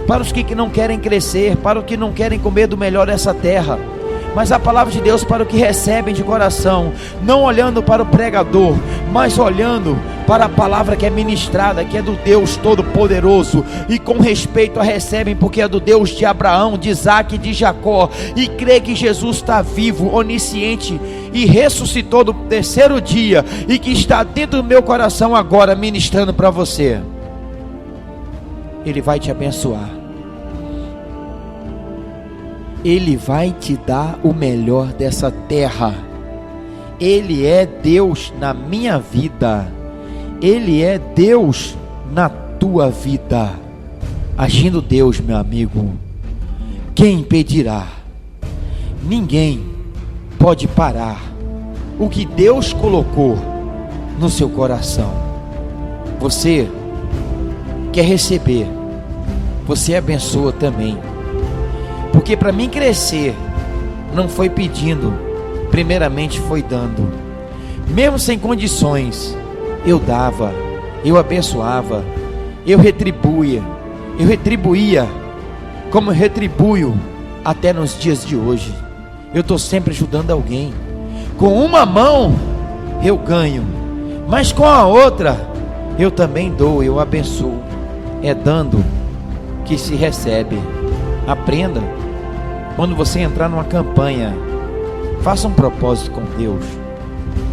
S2: para os que não querem crescer, para os que não querem comer do melhor dessa terra. Mas a palavra de Deus para o que recebem de coração, não olhando para o pregador, mas olhando para a palavra que é ministrada, que é do Deus Todo-Poderoso, e com respeito a recebem, porque é do Deus de Abraão, de Isaac e de Jacó, e crê que Jesus está vivo, onisciente, e ressuscitou no 3º dia, e que está dentro do meu coração agora, ministrando para você. Ele vai te abençoar, Ele vai te dar o melhor dessa terra. Ele é Deus na minha vida, Ele é Deus na tua vida. Agindo Deus, meu amigo, quem impedirá? Ninguém pode parar o que Deus colocou no seu coração. Você quer receber, você abençoa também, porque para mim crescer não foi pedindo, primeiramente foi dando. Mesmo sem condições, eu dava, eu abençoava, eu retribuía, como eu retribuo até nos dias de hoje. Eu estou sempre ajudando alguém. Com uma mão eu ganho, mas com a outra eu também dou, eu abençoo. É dando que se recebe. Aprenda. Quando você entrar numa campanha, faça um propósito com Deus,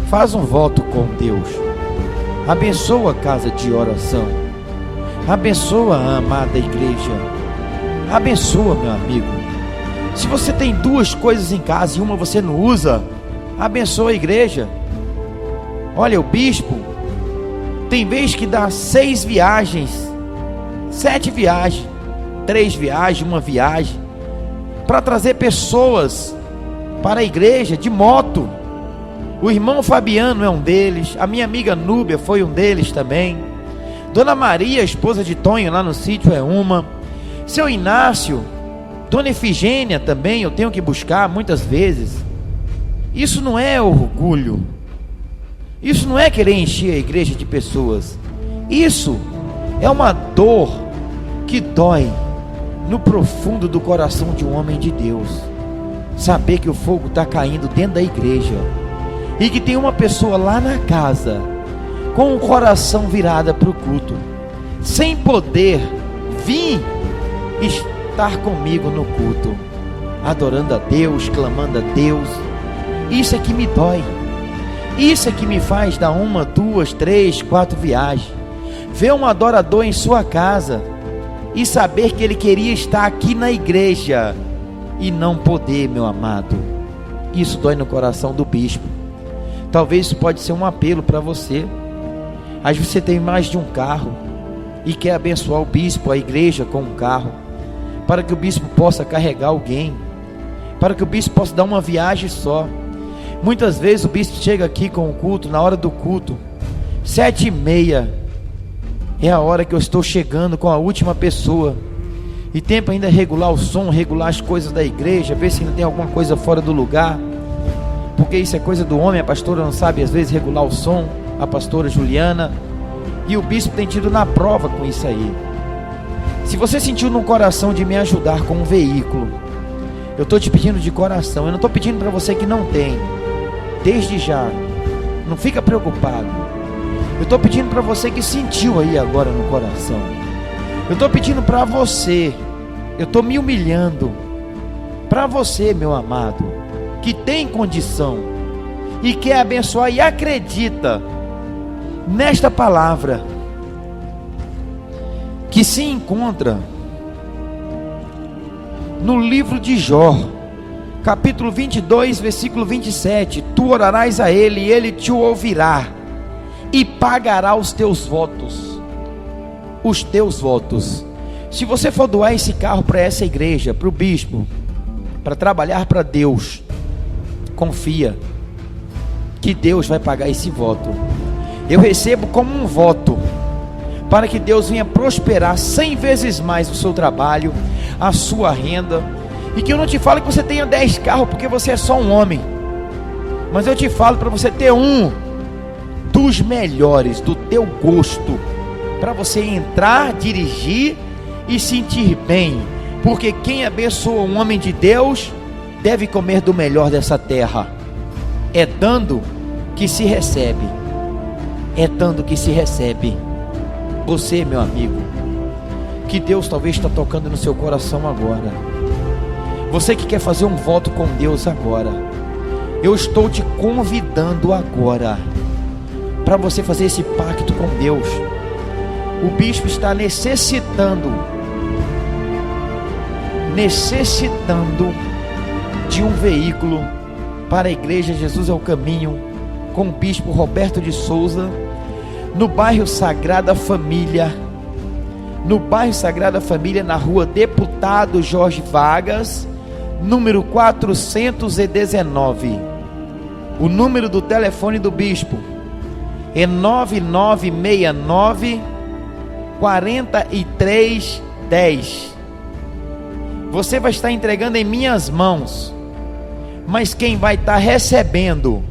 S2: faz um voto com Deus, abençoa a casa de oração, abençoa a amada igreja, abençoa, meu amigo, Se você tem 2 coisas em casa e uma você não usa, abençoa a igreja. Olha, o bispo tem vez que dá 6 viagens, 7 viagens, 3 viagens, 1 viagem, para trazer pessoas para a igreja de moto. O irmão Fabiano é um deles, a minha amiga Núbia foi um deles também. Dona Maria, esposa de Tonho, lá no sítio, é uma. Seu Inácio, Dona Efigênia também, eu tenho que buscar muitas vezes. Isso não é orgulho, isso não é querer encher a igreja de pessoas. Isso é uma dor que dói no profundo do coração de um homem de Deus. Saber que o fogo está caindo dentro da igreja e que tem uma pessoa lá na casa com o coração virado para o culto, sem poder vir estar comigo no culto, adorando a Deus, clamando a Deus. Isso é que me dói. Isso é que me faz dar 1, 2, 3, 4 viagens. Ver um adorador em sua casa e saber que ele queria estar aqui na igreja e não poder, meu amado. Isso dói no coração do bispo. Talvez isso pode ser um apelo para você. Às vezes você tem mais de um carro e quer abençoar o bispo, a igreja com um carro, para que o bispo possa carregar alguém, para que o bispo possa dar uma viagem só. Muitas vezes o bispo chega aqui com o culto, na hora do culto, 7h30, é a hora que eu estou chegando com a última pessoa, e tempo ainda regular o som, regular as coisas da igreja, ver se ainda tem alguma coisa fora do lugar, porque isso é coisa do homem. A pastora não sabe às vezes regular o som, a pastora Juliana, e o bispo tem tido na prova com isso aí. Se você sentiu no coração de me ajudar com um veículo, eu estou te pedindo de coração. Eu não estou pedindo para você que não tem, desde já, não fica preocupado. Eu estou pedindo para você que sentiu aí agora no coração. Eu estou pedindo para você, eu estou me humilhando para você, meu amado, que tem condição e quer abençoar e acredita nesta palavra que se encontra no livro de Jó, capítulo 22, versículo 27. Tu orarás a ele e ele te ouvirá e pagará os teus votos. Os teus votos. Se você for doar esse carro para essa igreja, para o bispo, para trabalhar para Deus, confia que Deus vai pagar esse voto. Eu recebo como um voto, para que Deus venha prosperar 100 vezes mais o seu trabalho, a sua renda. E que eu não te falo que você tenha 10 carros, porque você é só um homem, mas eu te falo para você ter um dos melhores, do teu gosto, para você entrar, dirigir e sentir bem. Porque quem abençoa um homem de Deus deve comer do melhor dessa terra. É dando que se recebe, é dando que se recebe. Você, meu amigo, que Deus talvez está tocando no seu coração agora, você que quer fazer um voto com Deus agora, eu estou te convidando agora para você fazer esse pacto com Deus. O bispo está necessitando de um veículo para a igreja Jesus é o Caminho, com o bispo Roberto de Souza, no bairro Sagrada Família, na rua Deputado Jorge Vargas, número 419. O número do telefone do bispo é 9969 4310. Você vai estar entregando em minhas mãos, mas quem vai estar recebendo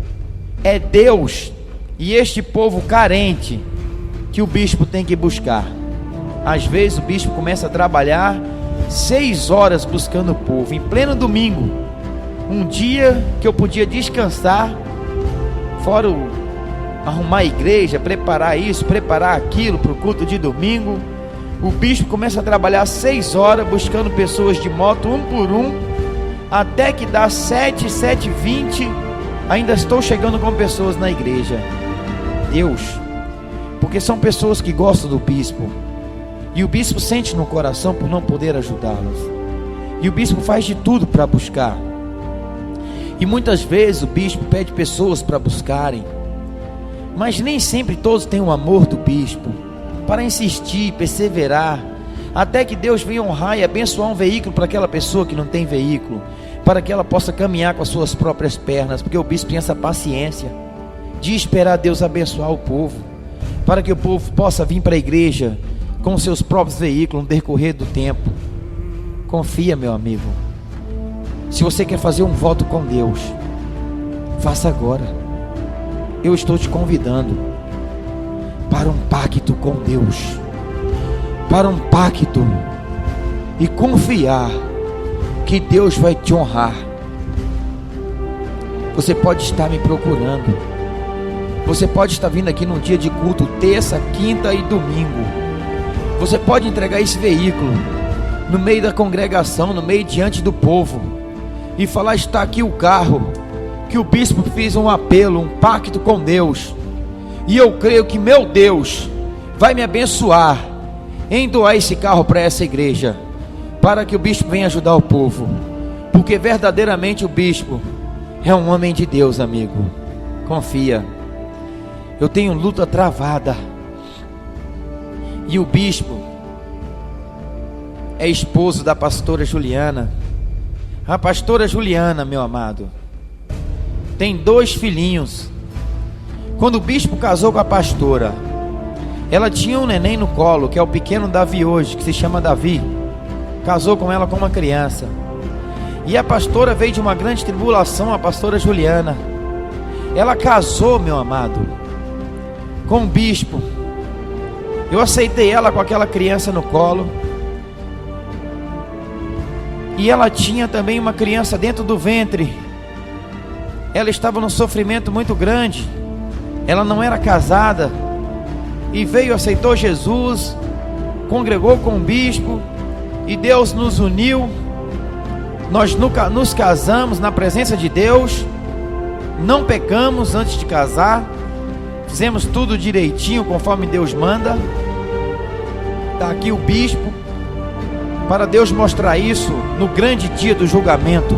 S2: é Deus e este povo carente que o bispo tem que buscar. Às vezes o bispo começa a trabalhar 6 horas buscando o povo, em pleno domingo, um dia que eu podia descansar, fora arrumar a igreja, preparar isso, preparar aquilo para o culto de domingo. O bispo começa a trabalhar 6 horas buscando pessoas de moto, um por um, até que dá 7h20, ainda estou chegando com pessoas na igreja. Deus, porque são pessoas que gostam do bispo, e o bispo sente no coração por não poder ajudá-los, E o bispo faz de tudo para buscar. E muitas vezes o bispo pede pessoas para buscarem, mas nem sempre todos têm o amor do bispo para insistir, perseverar, até que Deus venha honrar e abençoar um veículo para aquela pessoa que não tem veículo, para que ela possa caminhar com as suas próprias pernas, porque o bispo tem essa paciência de esperar Deus abençoar o povo, para que o povo possa vir para a igreja com seus próprios veículos no decorrer do tempo. Confia, meu amigo. Se você quer fazer um voto com Deus, faça agora. Eu estou te convidando para um pacto com Deus, para um pacto e confiar que Deus vai te honrar. Você pode estar me procurando, você pode estar vindo aqui num dia de culto, terça, quinta e domingo. Você pode entregar esse veículo no meio da congregação, no meio diante do povo, e falar: está aqui o carro que o bispo fez um apelo, um pacto com Deus, e eu creio que meu Deus vai me abençoar em doar esse carro para essa igreja, para que o bispo venha ajudar o povo, porque verdadeiramente o bispo é um homem de Deus, amigo. Confia. Eu tenho luta travada, e o bispo é esposo da pastora Juliana. A pastora Juliana, meu amado, tem 2 filhinhos. Quando o bispo casou com a pastora, ela tinha um neném no colo, que é o pequeno Davi hoje, que se chama Davi. Casou com ela como uma criança. E a pastora veio de uma grande tribulação, a pastora Juliana. Ela casou, meu amado, com o bispo. Eu aceitei ela com aquela criança no colo. E ela tinha também uma criança dentro do ventre. Ela estava num sofrimento muito grande. Ela não era casada. E veio, aceitou Jesus, congregou com o bispo, e Deus nos uniu. Nós nunca nos casamos na presença de Deus. Não pecamos antes de casar. Fizemos tudo direitinho, conforme Deus manda. Está aqui o bispo, para Deus mostrar isso no grande dia do julgamento.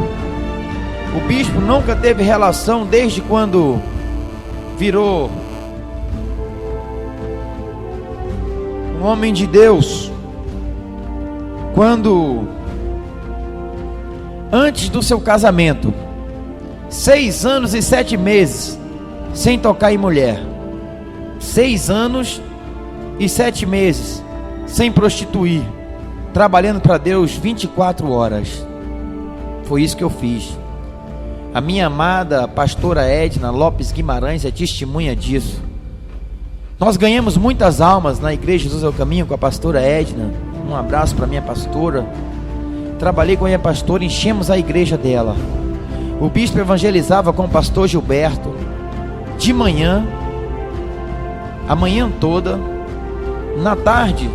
S2: O bispo nunca teve relação desde quando virou um homem de Deus. Antes do seu casamento, 6 anos e 7 meses sem tocar em mulher. 6 anos e 7 meses sem prostituir, trabalhando para Deus 24 horas. Foi isso que eu fiz. A minha amada pastora Edna Lopes Guimarães é testemunha disso. Nós ganhamos muitas almas na igreja Jesus é o Caminho com a pastora Edna. Um abraço para minha pastora. Trabalhei com a minha pastora, enchemos a igreja dela. O bispo evangelizava com o pastor Gilberto de manhã, a manhã toda. Na tarde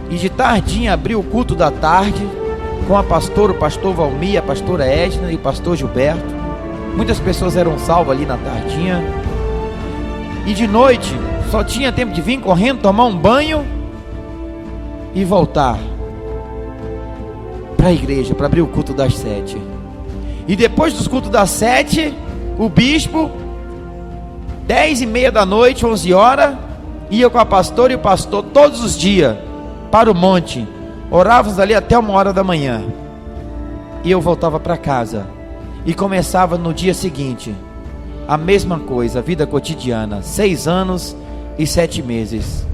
S2: e de tardinha abriu o culto da tarde com a pastora, o pastor Valmir, a pastora Edna e o pastor Gilberto. Muitas pessoas eram salvas ali na tardinha. E de noite só tinha tempo de vir correndo, tomar um banho e voltar para a igreja, para abrir o culto das 7. E depois dos cultos das 7, o bispo, 10:30 da noite, 11 horas, ia com a pastora e o pastor todos os dias para o monte. Orávamos ali até 1h da manhã. E eu voltava para casa e começava no dia seguinte a mesma coisa, a vida cotidiana. 6 anos e 7 meses.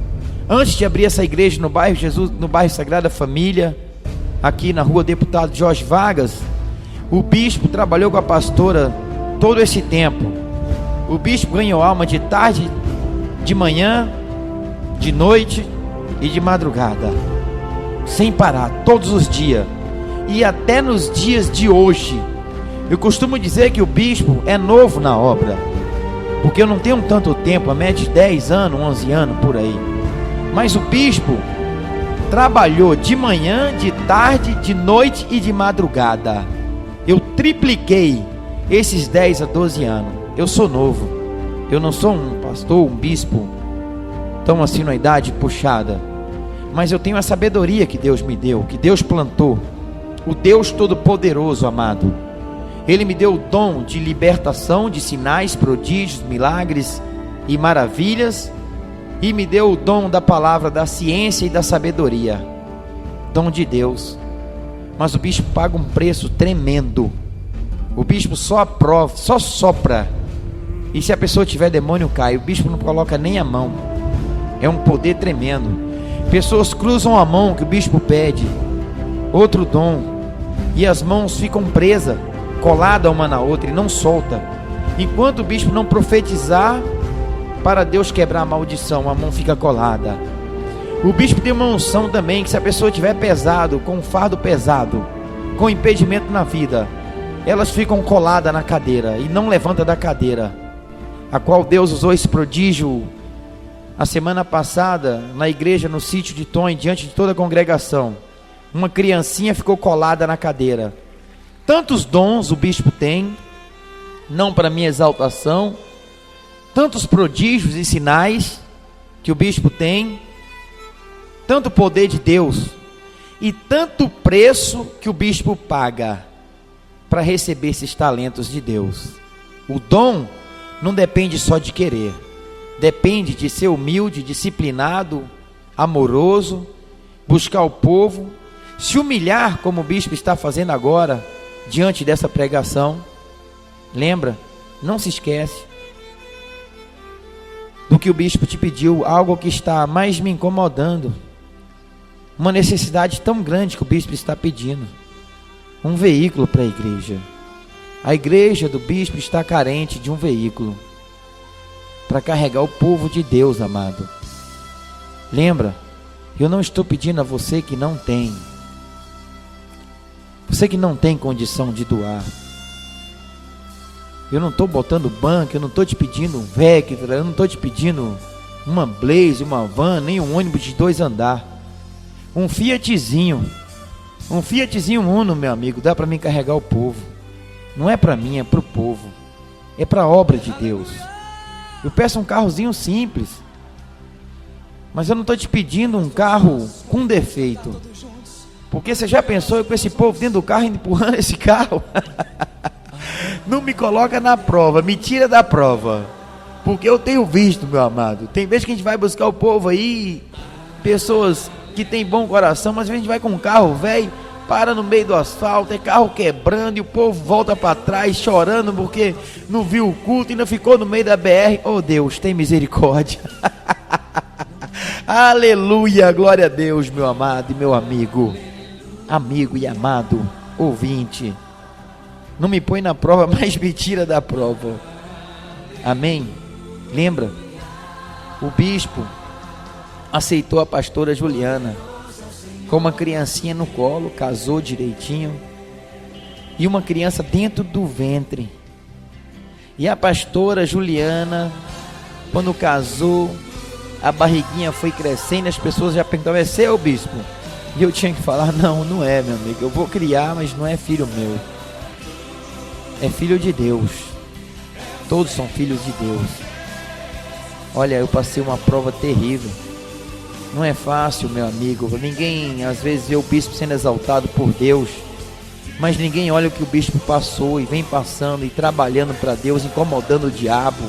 S2: Antes de abrir essa igreja no bairro Jesus, no bairro Sagrada Família, aqui na rua Deputado Jorge Vargas, o bispo trabalhou com a pastora todo esse tempo. O bispo ganhou alma de tarde, de manhã, de noite e de madrugada, sem parar, todos os dias. E até nos dias de hoje, eu costumo dizer que o bispo é novo na obra, porque eu não tenho tanto tempo, a média de 10 anos, 11 anos, por aí. Mas o bispo trabalhou de manhã, de tarde, de noite e de madrugada. Eu tripliquei esses 10 a 12 anos. Eu sou novo, eu não sou um pastor, um bispo tão assim na idade puxada, mas eu tenho a sabedoria que Deus me deu, que Deus plantou o Deus Todo-Poderoso, amado, Ele me deu o dom de libertação, de sinais, prodígios, milagres e maravilhas, e me deu o dom da palavra, da ciência e da sabedoria, dom de Deus. Mas o bispo paga um preço tremendo. O bispo só aprova, só sopra, e se a pessoa tiver demônio, cai. O bispo não coloca nem a mão. É um poder tremendo. Pessoas cruzam a mão que o bispo pede, outro dom, e as mãos ficam presas, coladas uma na outra, e não solta. Enquanto o bispo não profetizar para Deus quebrar a maldição, a mão fica colada. O bispo tem uma unção também, que se a pessoa tiver pesado, com um fardo pesado, com impedimento na vida, elas ficam coladas na cadeira e não levanta da cadeira, a qual Deus usou esse prodígio a semana passada na igreja, no sítio de Tom, diante de toda a congregação. Uma criancinha ficou colada na cadeira. Tantos dons o bispo tem, não para minha exaltação, tantos prodígios e sinais que o bispo tem, tanto poder de Deus e tanto preço que o bispo paga para receber esses talentos de Deus. O dom não depende só de querer, depende de ser humilde, disciplinado, amoroso, buscar o povo, se humilhar como o bispo está fazendo agora diante dessa pregação. Lembra, não se esquece do que o bispo te pediu, algo que está mais me incomodando, uma necessidade tão grande que o bispo está pedindo, um veículo para a igreja. A igreja do bispo está carente de um veículo para carregar o povo de Deus, amado. Lembra, eu não estou pedindo a você que não tem, você que não tem condição de doar. Eu não estou botando banco, eu não estou te pedindo um Vectra, eu não estou te pedindo uma Blaze, uma van, nem um ônibus de 2 andares. Um Fiatzinho Uno, meu amigo, dá para mim carregar o povo. Não é para mim, é para o povo, é para a obra de Deus. Eu peço um carrozinho simples, mas eu não estou te pedindo um carro com defeito, porque você já pensou com esse povo dentro do carro, empurrando esse carro? Não me coloca na prova, me tira da prova, porque eu tenho visto, meu amado, tem vezes que a gente vai buscar o povo aí, pessoas que tem bom coração, mas a gente vai com um carro velho, para no meio do asfalto, é carro quebrando, e o povo volta para trás chorando porque não viu o culto e ainda ficou no meio da BR. Oh Deus, tem misericórdia. Aleluia, glória a Deus, meu amado e meu amigo e amado ouvinte. Não me põe na prova, mas me tira da prova. Amém? Lembra? O bispo aceitou a pastora Juliana com uma criancinha no colo, casou direitinho, e uma criança dentro do ventre. E a pastora Juliana, quando casou, a barriguinha foi crescendo, as pessoas já perguntavam: é seu, bispo? E eu tinha que falar: não, não é, meu amigo, eu vou criar, mas não é filho meu, é filho de Deus. Todos são filhos de Deus. Olha, eu passei uma prova terrível. Não é fácil, meu amigo. Ninguém às vezes vê o bispo sendo exaltado por Deus, mas ninguém olha o que o bispo passou e vem passando e trabalhando para Deus, incomodando o diabo.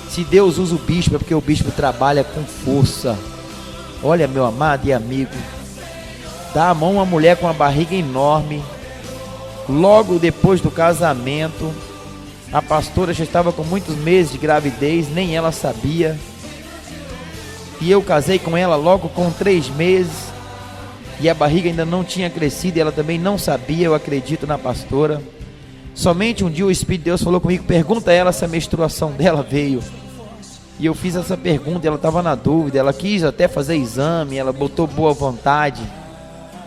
S2: Se Deus usa o bispo, é porque o bispo trabalha com força. Olha, meu amado e amigo, dá a mão a uma mulher com uma barriga enorme. Logo depois do casamento, a pastora já estava com muitos meses de gravidez, nem ela sabia. E eu casei com ela logo com 3 meses, e a barriga ainda não tinha crescido, e ela também não sabia. Eu acredito na pastora. Somente um dia o Espírito de Deus falou comigo: pergunta a ela se a menstruação dela veio. E eu fiz essa pergunta, ela estava na dúvida, ela quis até fazer exame, ela botou boa vontade,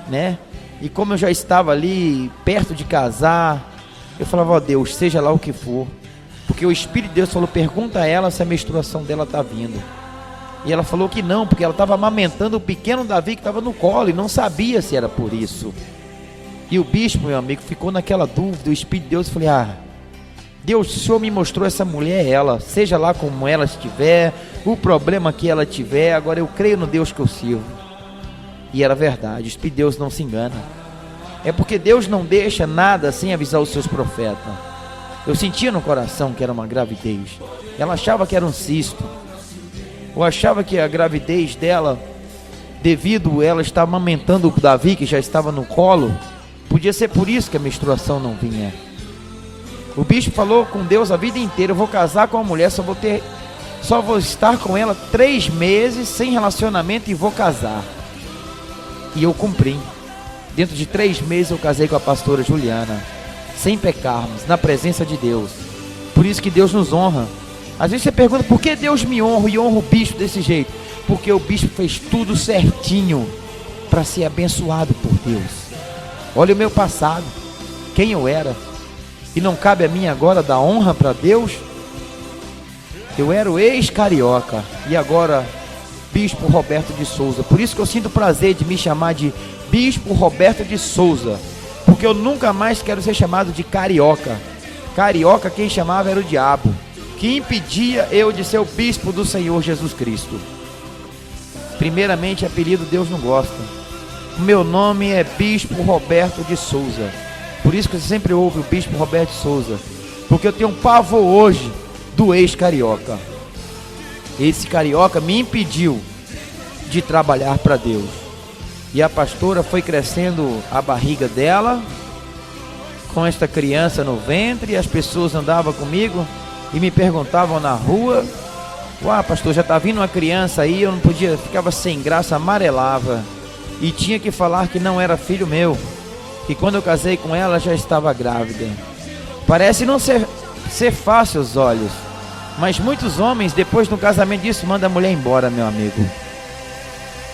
S2: né? E como eu já estava ali perto de casar, eu falava: ó Deus, seja lá o que for, porque o Espírito de Deus falou: pergunta a ela se a menstruação dela está vindo. E ela falou que não, porque ela estava amamentando o pequeno Davi que estava no colo e não sabia se era por isso. E o bispo, meu amigo, ficou naquela dúvida. O Espírito de Deus, eu falei: ah, Deus, o Senhor me mostrou essa mulher, ela, seja lá como ela estiver, o problema que ela tiver, agora eu creio no Deus que eu sirvo. E era verdade, o Espírito de Deus não se engana. É porque Deus não deixa nada sem avisar os seus profetas. Eu sentia no coração que era uma gravidez. Ela achava que era um cisto. Eu achava que a gravidez dela, devido ela estar amamentando o Davi, que já estava no colo, podia ser por isso que a menstruação não vinha. O bispo falou com Deus a vida inteira: eu vou casar com uma mulher, só vou estar com ela 3 meses sem relacionamento e vou casar. E eu cumpri. Dentro de 3 meses eu casei com a pastora Juliana, sem pecarmos, na presença de Deus. Por isso que Deus nos honra. Às vezes você pergunta: por que Deus me honra e honra o bispo desse jeito? Porque o bispo fez tudo certinho para ser abençoado por Deus. Olha o meu passado, quem eu era. E não cabe a mim agora dar honra para Deus? Eu era o ex-carioca e agora Bispo Roberto de Souza. Por isso que eu sinto prazer de me chamar de Bispo Roberto de Souza, porque eu nunca mais quero ser chamado de carioca. Carioca quem chamava era o diabo, que impedia eu de ser o bispo do Senhor Jesus Cristo. Primeiramente, apelido Deus não gosta. O meu nome é Bispo Roberto de Souza. Por isso que você sempre ouve o Bispo Roberto de Souza, porque eu tenho um pavor hoje do ex-carioca. Esse carioca me impediu de trabalhar para Deus. E a pastora foi crescendo a barriga dela com esta criança no ventre, e as pessoas andavam comigo e me perguntavam na rua: uau, pastor, já está vindo uma criança aí? Eu não podia, ficava sem graça, amarelava e tinha que falar que não era filho meu, que quando eu casei com ela já estava grávida. Parece não ser fácil aos olhos, mas muitos homens depois do casamento disso mandam a mulher embora, meu amigo,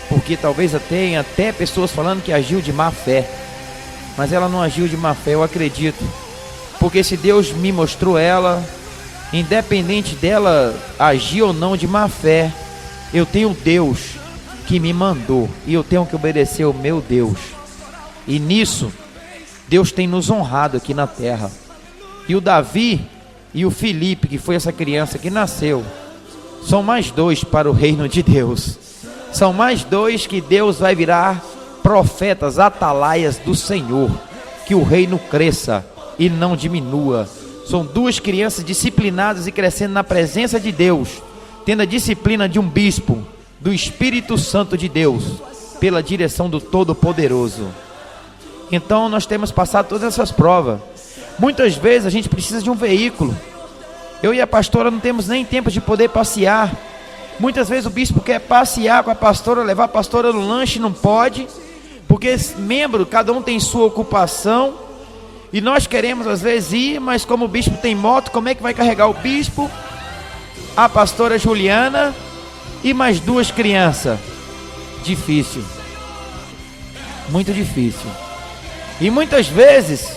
S2: porque talvez tenha até pessoas falando que agiu de má fé, mas ela não agiu de má fé, eu acredito, porque se Deus me mostrou ela, independente dela agir ou não de má fé, eu tenho Deus que me mandou e eu tenho que obedecer ao meu Deus. E nisso Deus tem nos honrado aqui na terra. E o Davi e o Felipe, que foi essa criança que nasceu, são mais 2 para o reino de Deus. São mais 2 que Deus vai virar profetas, atalaias do Senhor, que o reino cresça e não diminua. São 2 crianças disciplinadas e crescendo na presença de Deus, tendo a disciplina de um bispo, do Espírito Santo de Deus, pela direção do Todo-Poderoso. Então nós temos passado todas essas provas. Muitas vezes a gente precisa de um veículo. Eu e a pastora não temos nem tempo de poder passear. Muitas vezes o bispo quer passear com a pastora, levar a pastora no lanche, não pode, porque membro, cada um tem sua ocupação, e nós queremos às vezes ir, mas como o bispo tem moto, como é que vai carregar o bispo, a pastora Juliana e mais 2 crianças? Difícil, muito difícil. E muitas vezes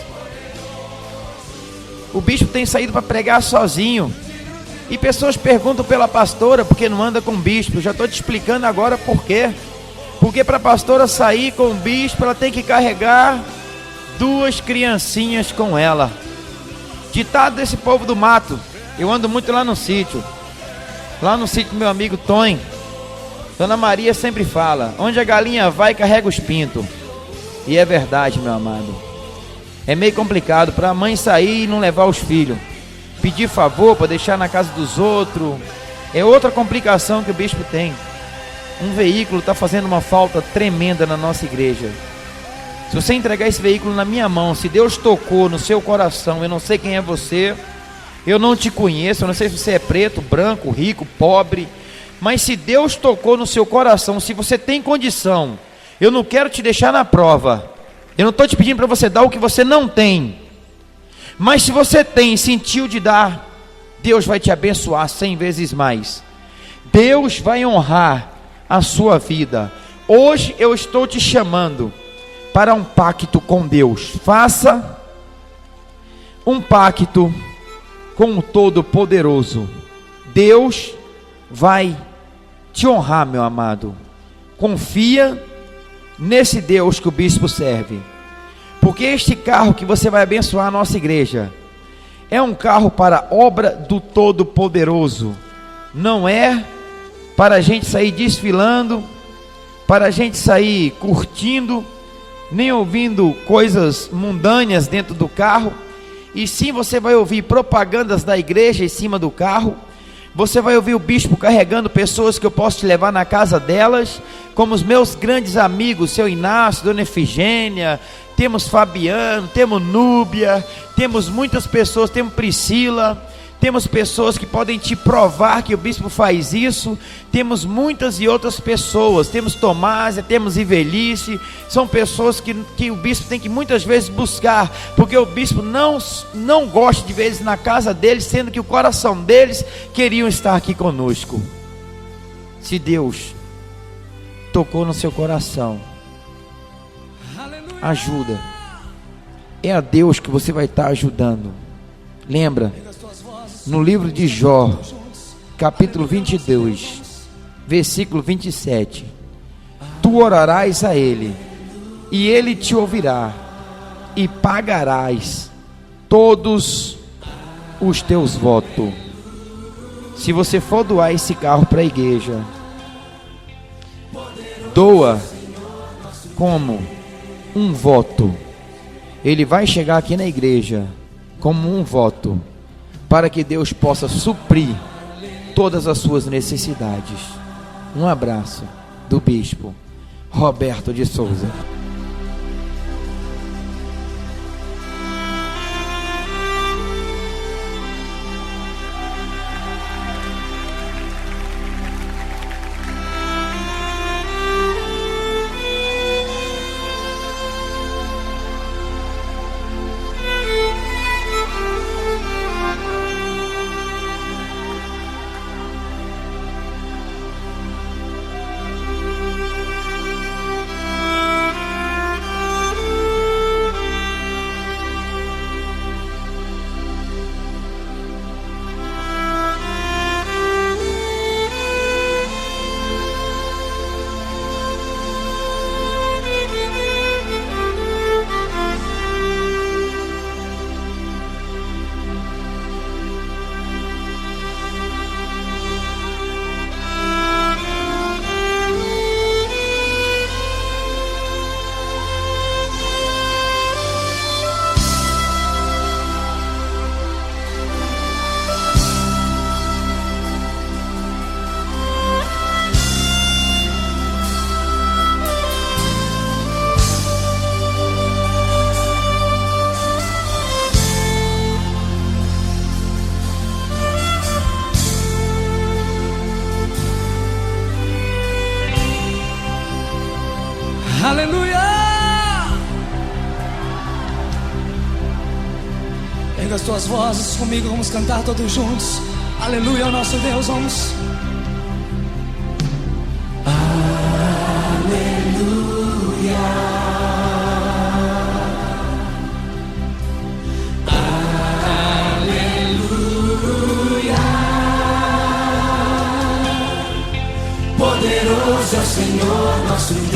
S2: o bispo tem saído para pregar sozinho, e pessoas perguntam pela pastora porque não anda com o bispo. Eu já estou te explicando agora por quê. Porque para a pastora sair com o bispo, ela tem que carregar 2 criancinhas com ela. Ditado desse povo do mato. Eu ando muito lá no sítio. Lá no sítio do meu amigo Tonho, Dona Maria sempre fala: onde a galinha vai, carrega os pintos. E é verdade, meu amado. É meio complicado para a mãe sair e não levar os filhos. Pedir favor para deixar na casa dos outros. É outra complicação que o bispo tem. Um veículo está fazendo uma falta tremenda na nossa igreja. Se você entregar esse veículo na minha mão, se Deus tocou no seu coração, eu não sei quem é você, eu não te conheço, eu não sei se você é preto, branco, rico, pobre, mas se Deus tocou no seu coração, se você tem condição, eu não quero te deixar na prova. Eu não estou te pedindo para você dar o que você não tem, mas se você tem, sentiu de dar, Deus vai te abençoar 100 vezes mais. Deus vai honrar a sua vida. Hoje eu estou te chamando para um pacto com Deus. Faça um pacto com o Todo-Poderoso. Deus vai te honrar, meu amado. Confia nesse Deus que o bispo serve, porque este carro que você vai abençoar a nossa igreja é um carro para a obra do Todo-Poderoso. Não é para a gente sair desfilando, para a gente sair curtindo, nem ouvindo coisas mundâneas dentro do carro, e sim você vai ouvir propagandas da igreja em cima do carro. Você vai ouvir o bispo carregando pessoas que eu posso te levar na casa delas, como os meus grandes amigos, seu Inácio, dona Efigênia, temos Fabiano, temos Núbia, temos muitas pessoas, temos Priscila, temos pessoas que podem te provar que o bispo faz isso, temos muitas e outras pessoas, temos Tomásia, temos Ivelice, são pessoas que o bispo tem que muitas vezes buscar, porque o bispo não gosta de vezes na casa deles, sendo que o coração deles queriam estar aqui conosco. Se Deus tocou no seu coração, ajuda, é a Deus que você vai estar ajudando. Lembra, no livro de Jó, capítulo 22, versículo 27, tu orarás a Ele, e Ele te ouvirá, e pagarás todos os teus votos. Se você for doar esse carro para a igreja, doa como um voto. Ele vai chegar aqui na igreja como um voto, para que Deus possa suprir todas as suas necessidades. Um abraço do bispo Roberto de Souza.
S3: Aleluia! Erga as tuas vozes comigo, vamos cantar todos juntos. Aleluia ao nosso Deus, vamos.
S4: Poderoso é o Senhor nosso Deus.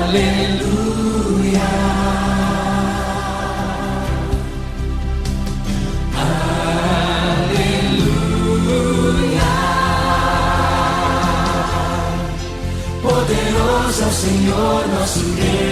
S4: Aleluia. Aleluia. Poderoso é o Senhor nosso Deus.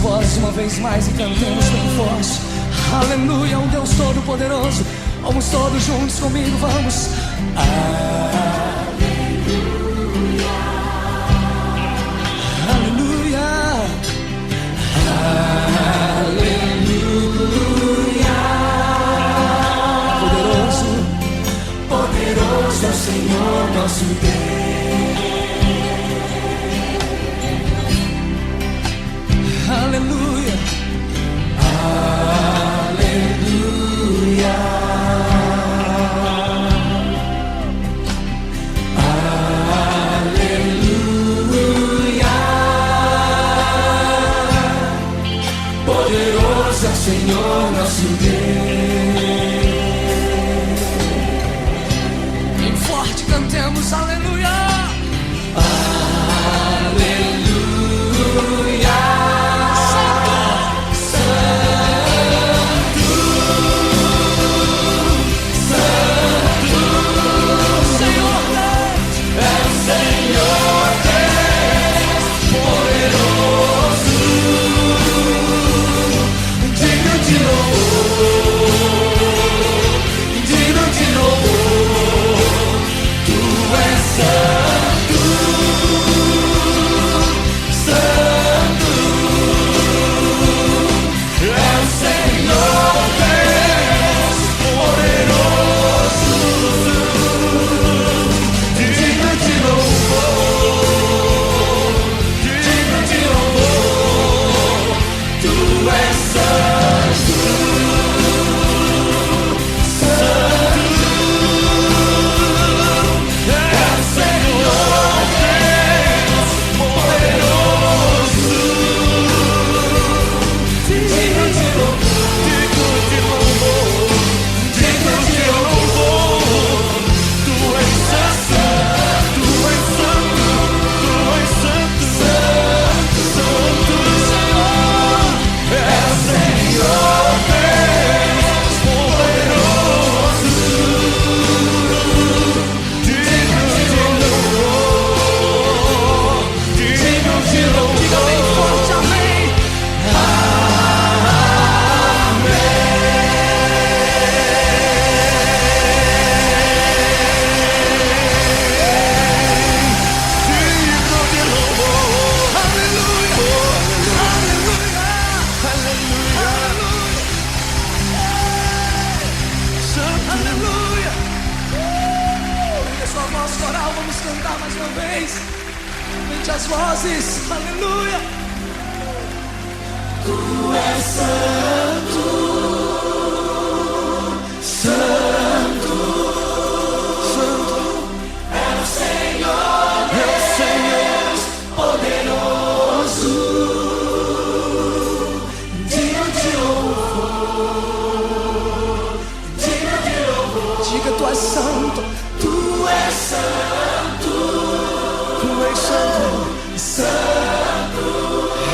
S3: vozes uma vez mais e cantemos bem forte. Aleluia, um Deus todo-poderoso. Vamos todos juntos comigo, vamos. Aleluia, aleluia. Poderoso, poderoso é o Senhor nosso Deus. Aleluia, aleluia, aleluia. Poderoso é o Senhor nosso Deus. Bem forte cantemos aleluia, aleluia. Vamos cantar mais uma vez. Aumente as vozes. Aleluia. Tu és santo, santo, santo. É o Senhor, Deus poderoso. Digno de louvor, digno de louvor. Diga, tu és santo, tu és santo, tu és santo, santo.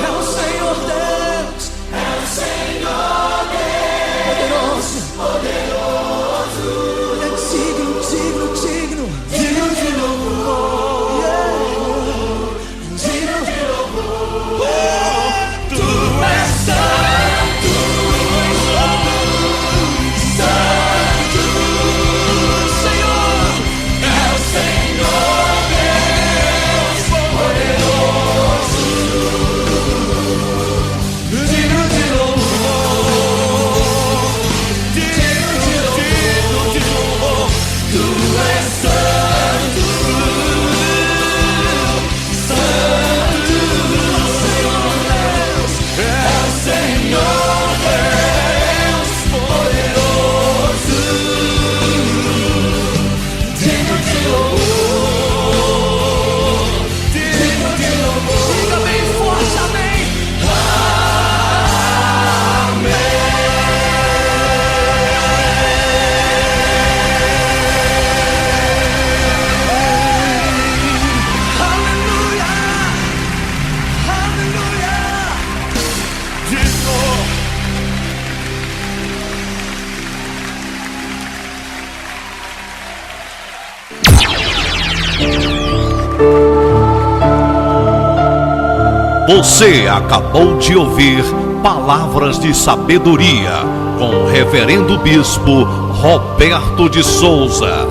S3: É o Senhor Deus, é o Senhor Deus, poderoso, poderoso. É digno, digno, digno, digno de louvor, digno de louvor. Tu és santo, tu és santo.
S1: Você acabou de ouvir Palavras de Sabedoria com o Reverendo Bispo Roberto de Souza.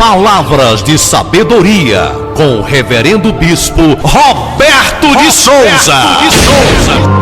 S1: Palavras de Sabedoria com o Reverendo Bispo Roberto de Souza.